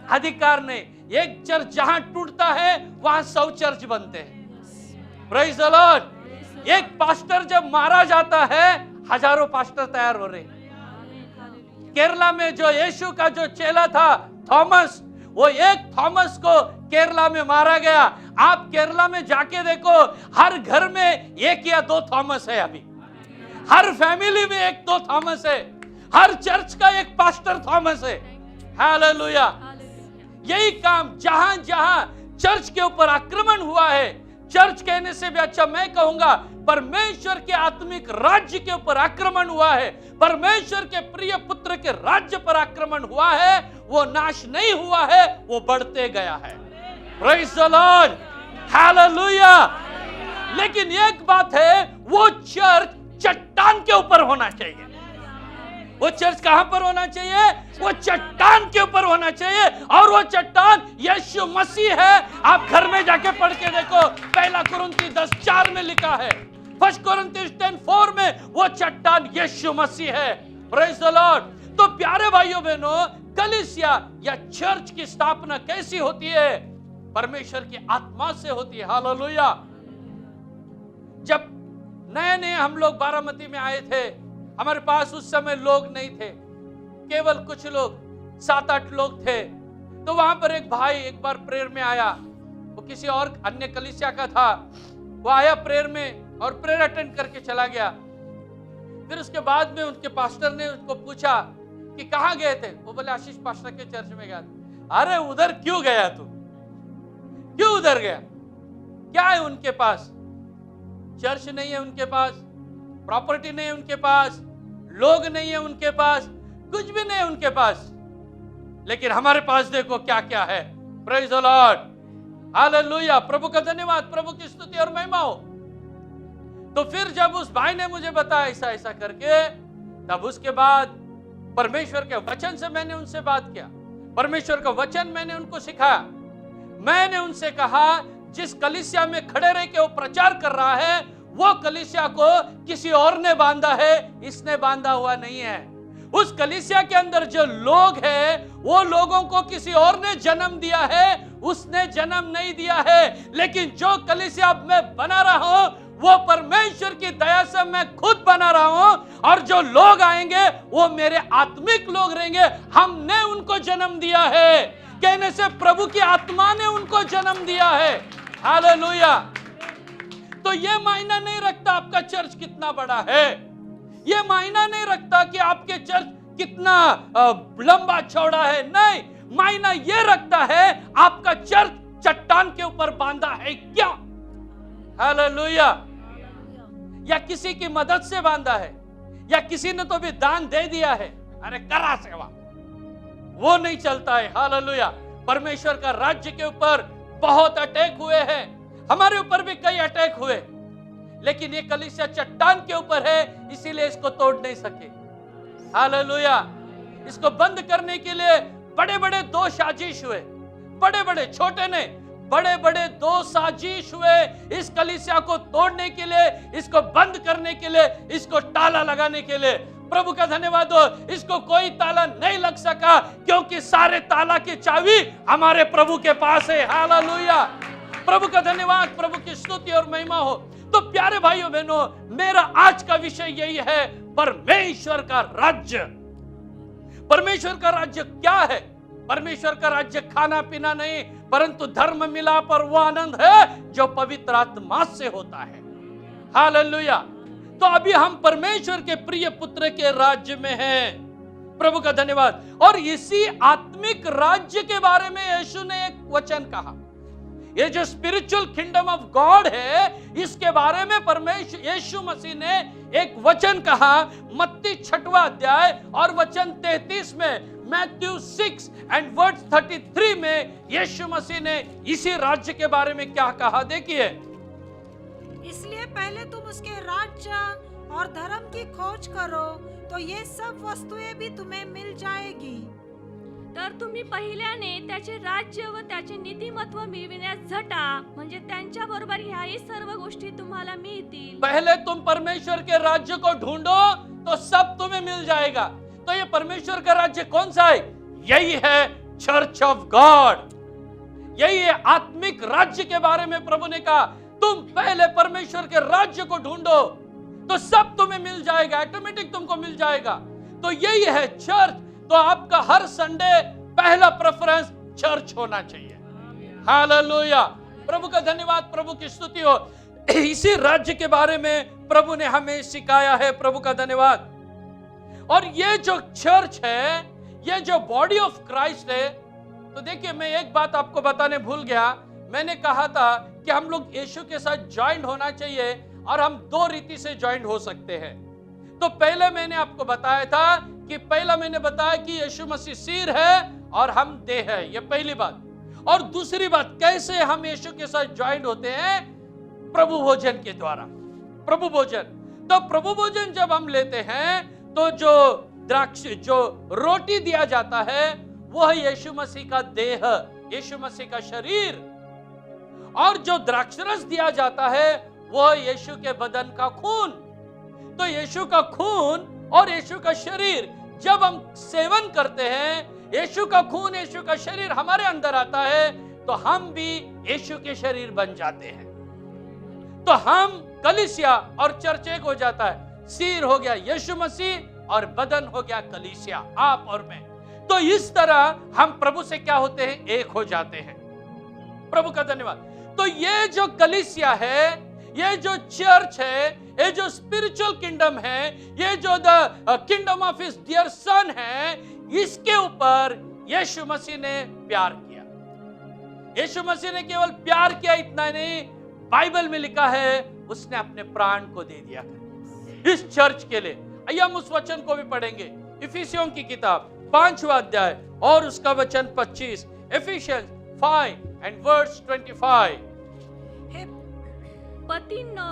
D: अधिकार नहीं। एक चर्च जहां टूटता है, वहां 100 चर्च बनते हैं। Praise the Lord. एक पास्टर जब मारा जाता है, हजारों पास्टर तैयार हो रहे हैं। केरला में जो यीशु का जो चेला था थॉमस, वो एक थॉमस को केरला में मारा गया। आप केरला में जाके देखो, हर घर में 1 या 2 थॉमस है। अभी हर फैमिली में 1-2 थॉमस है। हर चर्च का एक पास्टर थॉमस है। हालेलुया। यही काम जहां जहां चर्च के ऊपर आक्रमण हुआ है, चर्च कहने से भी अच्छा मैं कहूंगा परमेश्वर के आत्मिक राज्य के ऊपर आक्रमण हुआ है, परमेश्वर के प्रिय पुत्र के राज्य पर आक्रमण हुआ है, वो नाश नहीं हुआ है, वो बढ़ते गया है। Praise the Lord. हालेलुया। लेकिन एक बात है, वो चर्च चट्टान के ऊपर होना चाहिए। वो चर्च कहां पर होना चाहिए? वो चट्टान के ऊपर होना चाहिए, और वो चट्टान यीशु मसीह है। आप घर में जाके पढ़ के देखो, 1 कुरिन्थी 10:4 में लिखा है, 1 कुरिन्थी 10:4 में वो चट्टान यीशु मसीह है। Praise the Lord. तो प्यारे भाइयों बहनों, कलीसिया या चर्च की स्थापना कैसी होती है? परमेश्वर की आत्मा से होती है। हालेलुया। जब नए नए हम लोग बारामती में आए थे, हमारे पास उस समय लोग नहीं थे, केवल कुछ लोग, 7-8 लोग थे। तो वहां पर एक भाई एक बार प्रेयर में आया, वो किसी और अन्य कलीसिया का था। वो आया प्रेयर में और प्रेयर अटेंड करके चला गया। फिर उसके बाद में उनके पास्टर ने उसको पूछा कि कहाँ गए थे? वो बोले आशीष पास्टर के चर्च में गया। अरे उधर क्यों गया तू? क्यों उधर गया? क्या है उनके पास? चर्च नहीं है उनके पास, प्रॉपर्टी नहीं है उनके पास, लोग नहीं है उनके पास, कुछ भी नहीं है उनके पास। लेकिन हमारे पास देखो क्या क्या है। प्रेज द लॉर्ड, हालेलुया, प्रभु का धन्यवाद, प्रभु की स्तुति और महिमा हो। तो फिर जब उस भाई ने मुझे बताया ऐसा ऐसा करके, तब उसके बाद परमेश्वर के वचन से मैंने उनसे बात किया। परमेश्वर का वचन मैंने उनको सिखाया। मैंने उनसे कहा जिस कलीसिया में खड़े रह के वो प्रचार कर रहा है, वो कलीसिया को किसी और ने बांधा है, इसने बांधा हुआ नहीं है। उस कलीसिया के अंदर जो लोग हैं, वो लोगों को किसी और ने जन्म दिया है, उसने जन्म नहीं दिया है। लेकिन जो कलीसिया मैं बना रहा हूं, वो परमेश्वर की दया से मैं खुद बना रहा हूं। और जो लोग आएंगे वो मेरे आत्मिक लोग रहेंगे। हमने उनको जन्म दिया है, कहने से प्रभु की आत्मा ने उनको जन्म दिया है। हालेलुया। तो ये मायना नहीं रखता आपका चर्च कितना बड़ा है, ये मायना नहीं रखता कि आपके चर्च कितना लंबा चौड़ा है। नहीं, मायना ये रखता है आपका चर्च चट्टान के ऊपर बांधा है क्या? हालेलुया। या किसी की मदद से बांधा है, या किसी ने तो भी दान दे दिया है, अरे करा सेवा, वो नहीं चलता है। हालेलुया। परमेश्वर का राज्य के ऊपर बहुत अटैक हुए हैं, हमारे ऊपर भी कई अटैक हुए, लेकिन ये कलीसिया चट्टान के ऊपर है, इसीलिए इसको तोड़ नहीं सके। हालेलुया। इसको बंद करने के लिए बड़े बड़े 2 साजिश हुए, बड़े बड़े, छोटे नहीं, बड़े बड़े 2 साजिश हुए इस कलीसिया को तोड़ने के लिए, इसको बंद करने के लिए, इसको ताला लगाने के लिए। प्रभु का धन्यवाद हो, इसको कोई ताला नहीं लग सका, क्योंकि सारे ताला की चाबी हमारे प्रभु के पास है। हालेलुया। प्रभु का धन्यवाद, प्रभु की स्तुति और महिमा हो। तो प्यारे भाइयों बहनों, मेरा आज का विषय यही है, परमेश्वर का राज्य। परमेश्वर का राज्य क्या है? परमेश्वर का राज्य खाना पीना नहीं, परंतु धर्म मिलाप और वो आनंद है जो पवित्र आत्मा से होता है। हालेलुया। तो अभी हम परमेश्वर के प्रिय पुत्र के राज्य में हैं। प्रभु का धन्यवाद। और इसी आत्मिक राज्य के बारे में यीशु ने एक वचन कहा। ये जो स्पिरिचुअल किंगडम ऑफ गॉड है, इसके बारे में परमेश्वर यीशु मसीह ने एक वचन कहा। मत्ती 6वां अध्याय और वचन 33 में, मैथ्यू 6 एंड वर्स 33 में यीशु मसीह ने इसी राज्य के बारे में क्या कहा, देखिए।
E: इसलिए पहले तुम उसके राज्य और धर्म की खोज करो, तो ये सब वस्तुएं भी तुम्हें मिल जाएगी।
F: तर तुम्ही पहिल्याने त्याचे राज्य व त्याचे नीतिमत्व मिळविण्यास झटा, म्हणजे त्यांच्या बरोबर ह्याही सर्व गोष्टी तुम्हाला मिळतील।
D: पहले तुम परमेश्वर के राज्य को ढूंढो तो सब तुम्हें मिल जाएगा। तो ये परमेश्वर का राज्य कौन सा है? यही है चर्च ऑफ गॉड। यही है आत्मिक राज्य के बारे में प्रभु ने कहा, तुम पहले परमेश्वर के राज्य को ढूंढो तो सब तुम्हें मिल जाएगा, ऑटोमेटिक तुमको मिल जाएगा। तो यही है चर्च। तो आपका हर संडे पहला प्रेफरेंस चर्च होना चाहिए। हालेलुया। प्रभु का धन्यवाद, प्रभु की स्तुति हो। इसी राज्य के बारे में प्रभु ने हमें सिखाया है। प्रभु का धन्यवाद। और ये जो चर्च है, ये जो बॉडी ऑफ क्राइस्ट है, तो देखिए मैं एक बात आपको बताने भूल गया। मैंने कहा था कि हम लोग यीशु के साथ ज्वाइंट होना चाहिए, और हम 2 रीति से ज्वाइंट हो सकते हैं। तो पहले मैंने आपको बताया था कि पहला मैंने बताया कि यीशु मसीह सिर है और हम देह है, ये पहली बात। और दूसरी बात, कैसे हम यीशु के साथ ज्वाइंट होते हैं? प्रभु भोजन के द्वारा। प्रभु भोजन, तो प्रभु भोजन जब हम लेते हैं तो जो रोटी दिया जाता है वो है यीशु मसीह का देह, यीशु मसीह का शरीर। और जो द्राक्षरस दिया जाता है वो है यीशु के बदन का खून। तो यीशु का खून और यीशु का शरीर जब हम सेवन करते हैं, यीशु का खून, यीशु का शरीर हमारे अंदर आता है, तो हम भी यीशु के शरीर बन जाते हैं। तो हम कलीसिया और चर्च एक हो जाता है। सिर हो गया यीशु मसीह और बदन हो गया कलीसिया, आप और मैं। तो इस तरह हम प्रभु से क्या होते हैं, एक हो जाते हैं। प्रभु का धन्यवाद। तो ये जो कलीसिया है, ये जो चर्च है, ये जो स्पिरिचुअल किंगडम है, ये जो the kingdom of his dear son है, इसके ऊपर यीशु मसीह ने प्यार किया। यीशु मसीह ने केवल प्यार किया इतना नहीं, बाइबल में लिखा है उसने अपने प्राण को दे दिया इस चर्च के लिए। आइए हम उस वचन को भी पढ़ेंगे। इफिसियों की किताब 5वां अध्याय और उसका वचन 25, एफिशियंस 5 and verse 25.
E: हे
F: पतींनो,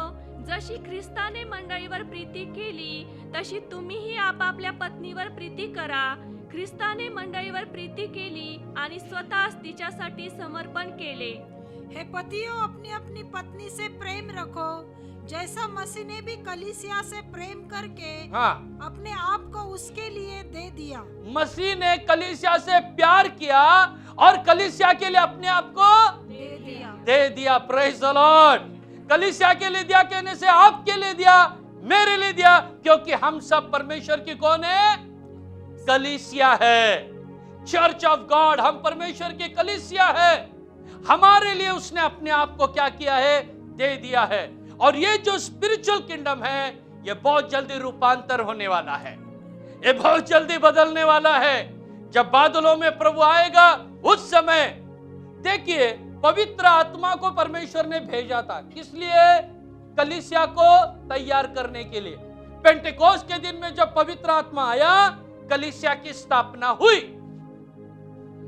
F: जशी ख्रिस्ताने मंडळीवर प्रीती केली तशी तुम्हीही आपापल्या पत्नीवर प्रीती करा. ख्रिस्ताने मंडळीवर प्रीती केली आणि स्वतःच तिच्यासाठी समर्पण केले.
E: हे पतियों, अपनी अपनी पत्नी से प्रेम रखो, जैसा मसीह ने भी कलीसिया से प्रेम करके अपने आप को उसके लिए दे दिया।
D: मसीह ने कलीसिया से प्यार किया और कलीसिया के लिए अपने आप को दे दिया। Praise the Lord. कलीसिया के लिए दिया कहने से आपके लिए दिया, मेरे लिए दिया, क्योंकि हम सब परमेश्वर की कौन है, कलीसिया है। चर्च ऑफ गॉड, हम परमेश्वर की कलीसिया है। हमारे लिए उसने अपने आप को क्या किया है, दे दिया है। और ये जो स्पिरिचुअल किंगडम है, ये बहुत जल्दी रूपांतर होने वाला है, ये बहुत जल्दी बदलने वाला है। जब बादलों में प्रभु आएगा उस समय देखिए, पवित्र आत्मा को परमेश्वर ने भेजा था, किस लिए, कलीसिया को तैयार करने के लिए। पेंटेकोस्त के दिन में जब पवित्र आत्मा आया, कलीसिया की स्थापना हुई।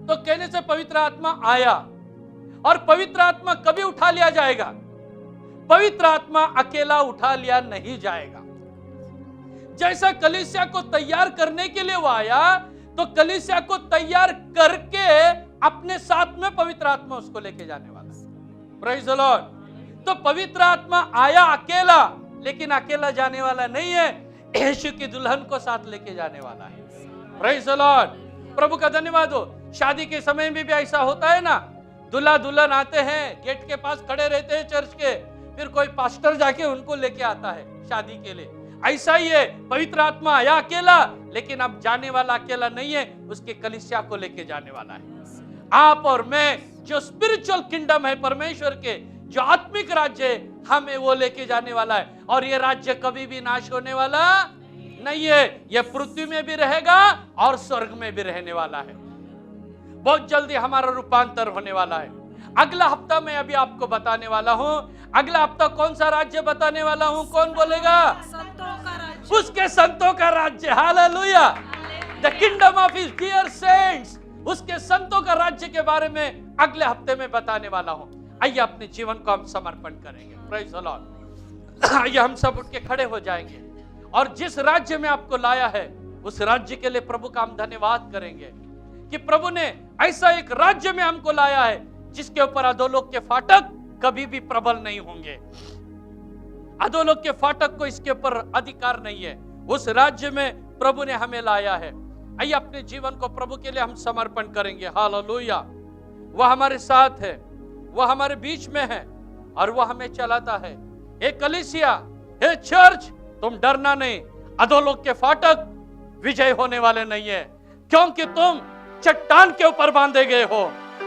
D: तो कहने से पवित्र आत्मा आया, और पवित्र आत्मा कभी उठा लिया जाएगा, पवित्र आत्मा अकेला उठा लिया नहीं जाएगा। जैसा कलीसिया को तैयार करने के लिए वो आया, तो कलीसिया को तैयार करके अपने साथ में पवित्र आत्मा उसको लेके जाने वाला है। Praise the Lord. तो पवित्र आत्मा आया अकेला, लेकिन अकेला जाने वाला नहीं है, यीशु की दुल्हन को साथ लेके जाने वाला है। Praise the lord. प्रभु का धन्यवाद हो। शादी के समय में भी ऐसा होता है ना, दूल्हा दुल्हन आते हैं, गेट के पास खड़े रहते हैं चर्च के, फिर कोई पास्टर जाके उनको लेके आता है शादी के लिए। ऐसा ही है, पवित्र आत्मा आया अकेला, लेकिन अब जाने वाला अकेला नहीं है, उसके कलीसिया को लेके जाने वाला है। आप और मैं जो स्पिरिचुअल किंगडम है परमेश्वर के, जो आत्मिक राज्य है, हमें वो लेके जाने वाला है। और ये राज्य कभी भी नाश होने वाला नहीं है, ये पृथ्वी में भी रहेगा और स्वर्ग में भी रहने वाला है। बहुत जल्दी हमारा रूपांतर होने वाला है। अगला हफ्ता मैं अभी आपको बताने वाला हूं। अगला हफ्ता कौन सा राज्य बताने वाला हूं, कौन बोलेगा,
E: संतों का राज्य,
D: उसके संतों का राज्य। Hallelujah. The kingdom of his dear saints, उसके संतों का राज्य के बारे में अगले हफ्ते में बताने वाला हूं। आइए अपने जीवन को हम समर्पण करेंगे। Praise the Lord. आइए हम सब उठ के खड़े हो जाएंगे और जिस राज्य में आपको लाया है, उस राज्य के लिए प्रभु का हम धन्यवाद करेंगे कि प्रभु ने ऐसा एक राज्य में हमको लाया है जिसके ऊपर अधोलोक के फाटक कभी भी प्रबल नहीं होंगे। अधोलोक के फाटक को इसके ऊपर अधिकार नहीं है। उस राज्य में प्रभु ने हमें लाया है। आइए अपने जीवन को प्रभु के लिए हम समर्पण करेंगे। हालेलुया। वह हमारे साथ है, वह हमारे बीच में है और वह हमें चलाता है। हे कलीसिया, हे चर्च, तुम डरना नहीं, अधोलोक के फाटक विजय होने वाले नहीं है, क्योंकि तुम चट्टान के ऊपर बांधे गए हो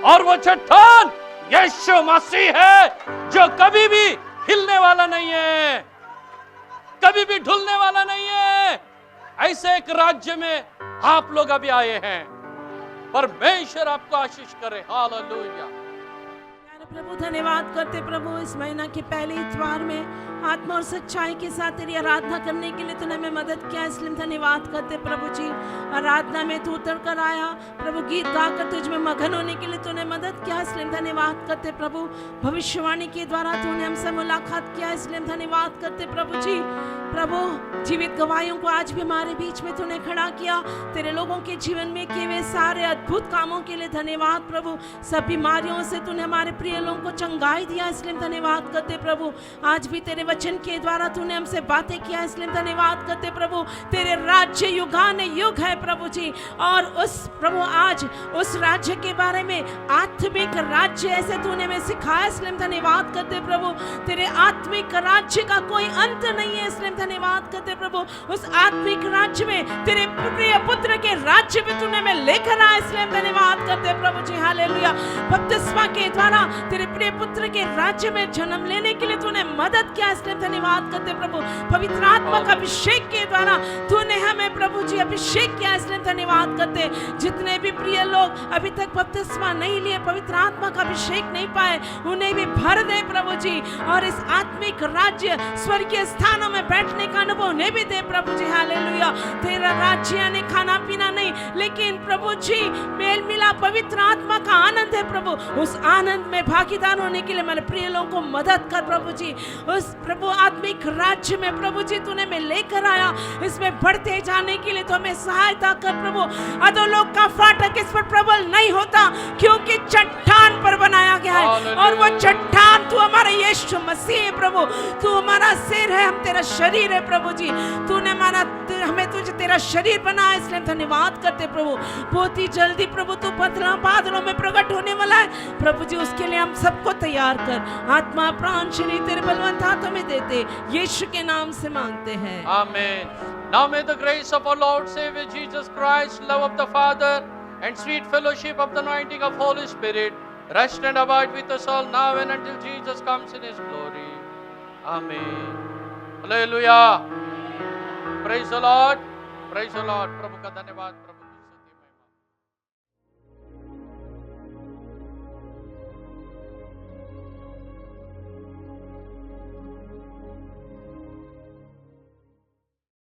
D: और वो चट्टान यीशु मसीह है, जो कभी भी हिलने वाला नहीं है, कभी भी ढुलने वाला नहीं है। ऐसे एक राज्य में आप लोग अभी आए हैं। परमेश्वर आपको आशीष करे। हालेलुया।
G: प्रभु धन्यवाद करते प्रभु, इस महीना के पहले इतवार में आत्मा और सच्चाई के साथ तेरी आराधना करने के लिए तूने हमें मदद किया, इसलिए धन्यवाद करते प्रभु जी। आराधना में तू उतर कर आया प्रभु, गीत गाकर तुझ में मगन होने के लिए तूने मदद किया, इसलिए धन्यवाद करते प्रभु। भविष्यवाणी के द्वारा तूने हमसे मुलाकात किया, इसलिए धन्यवाद करते प्रभु जी। प्रभु जीवित गवाहियों को आज भी हमारे बीच में तूने खड़ा किया। तेरे लोगों के जीवन में किए हुए सारे अद्भुत कामों के लिए धन्यवाद प्रभु। सब बीमारियों से तूने हमारे प्रिय लोगों को चंगाई दिया, इसलिए धन्यवाद करते प्रभु। आज भी तेरे वचन के द्वारा तूने हमसे बातें किया, इसलिए धन्यवाद करते प्रभु। तेरे राज्य युगान युग है प्रभु जी, और उस प्रभु आज उस राज्य के बारे में आत्मिक राज्य ऐसे तूने हमें सिखाया, इसलिए धन्यवाद करते प्रभु। तेरे आत्मिक राज्य का कोई अंत नहीं है, इसलिए धन्यवाद करते प्रभु। उस आत्मिक राज्य में तेरे प्रिय पुत्र के राज्य में तूने हमें लेकर आया, इसलिए धन्यवाद करते प्रभु जी। हालेलुया। बपतिस्मा के द्वारा तेरे प्रिय पुत्र के राज्य में जन्म लेने के लिए तूने मदद किया, इसलिए धन्यवाद करते प्रभु। पवित्र आत्मा का अभिषेक के द्वारा तूने हमें प्रभु जी अभिषेक किया, इसलिए धन्यवाद करते। जितने भी प्रिय लोग अभी तक बपतिस्मा नहीं लिए, पवित्र आत्मा का अभिषेक नहीं पाए, उन्हें भी भर दे प्रभु जी, और इस आत्मिक राज्य स्वर्गीय स्थानों में बैठने का अनुभव उन्हें भी दे प्रभु जी। हालेलुया। तेरा राज्य यानी खाना पीना नहीं, लेकिन प्रभु जी मेल मिला पवित्र आत्मा का आनंद है प्रभु। उस आनंद में भागीदार होने के लिए मेरे प्रिय लोगों को मदद कर प्रभु जी। उस प्रभु आत्मिक राज्य में प्रभु जी तूने हमें लेकर आया, इसमें बढ़ते जाने के लिए तो हमें सहायता कर प्रभु। अधोलोक का फाटक इस पर प्रबल नहीं होता, क्योंकि चट्टान पर बनाया गया है, और वो चट्टान तू हमारा यीशु मसीह है प्रभु। तू हमारा सिर है, हम तेरा शरीर है प्रभु जी। तूने हमें तुझे तेरा शरीर बनाया, इसलिए धन्यवाद करते प्रभु। बहुत ही जल्दी प्रभु तू बादलों में प्रकट होने वाला है प्रभु जी, उसके लिए हम सबको तैयार कर। आत्मा प्राण शरीर तेरे बलवंत हाथों में देते यीशु के नाम से मांगते हैं,
D: Amen. Now may the grace of our Lord Savior Jesus Christ, love of the Father, and sweet fellowship of the anointing of Holy Spirit rest and abide with us all now and until Jesus comes in His glory. Amen. Hallelujah. Praise the Lord. Praise the Lord. प्रभु का धन्यवाद प्रभु।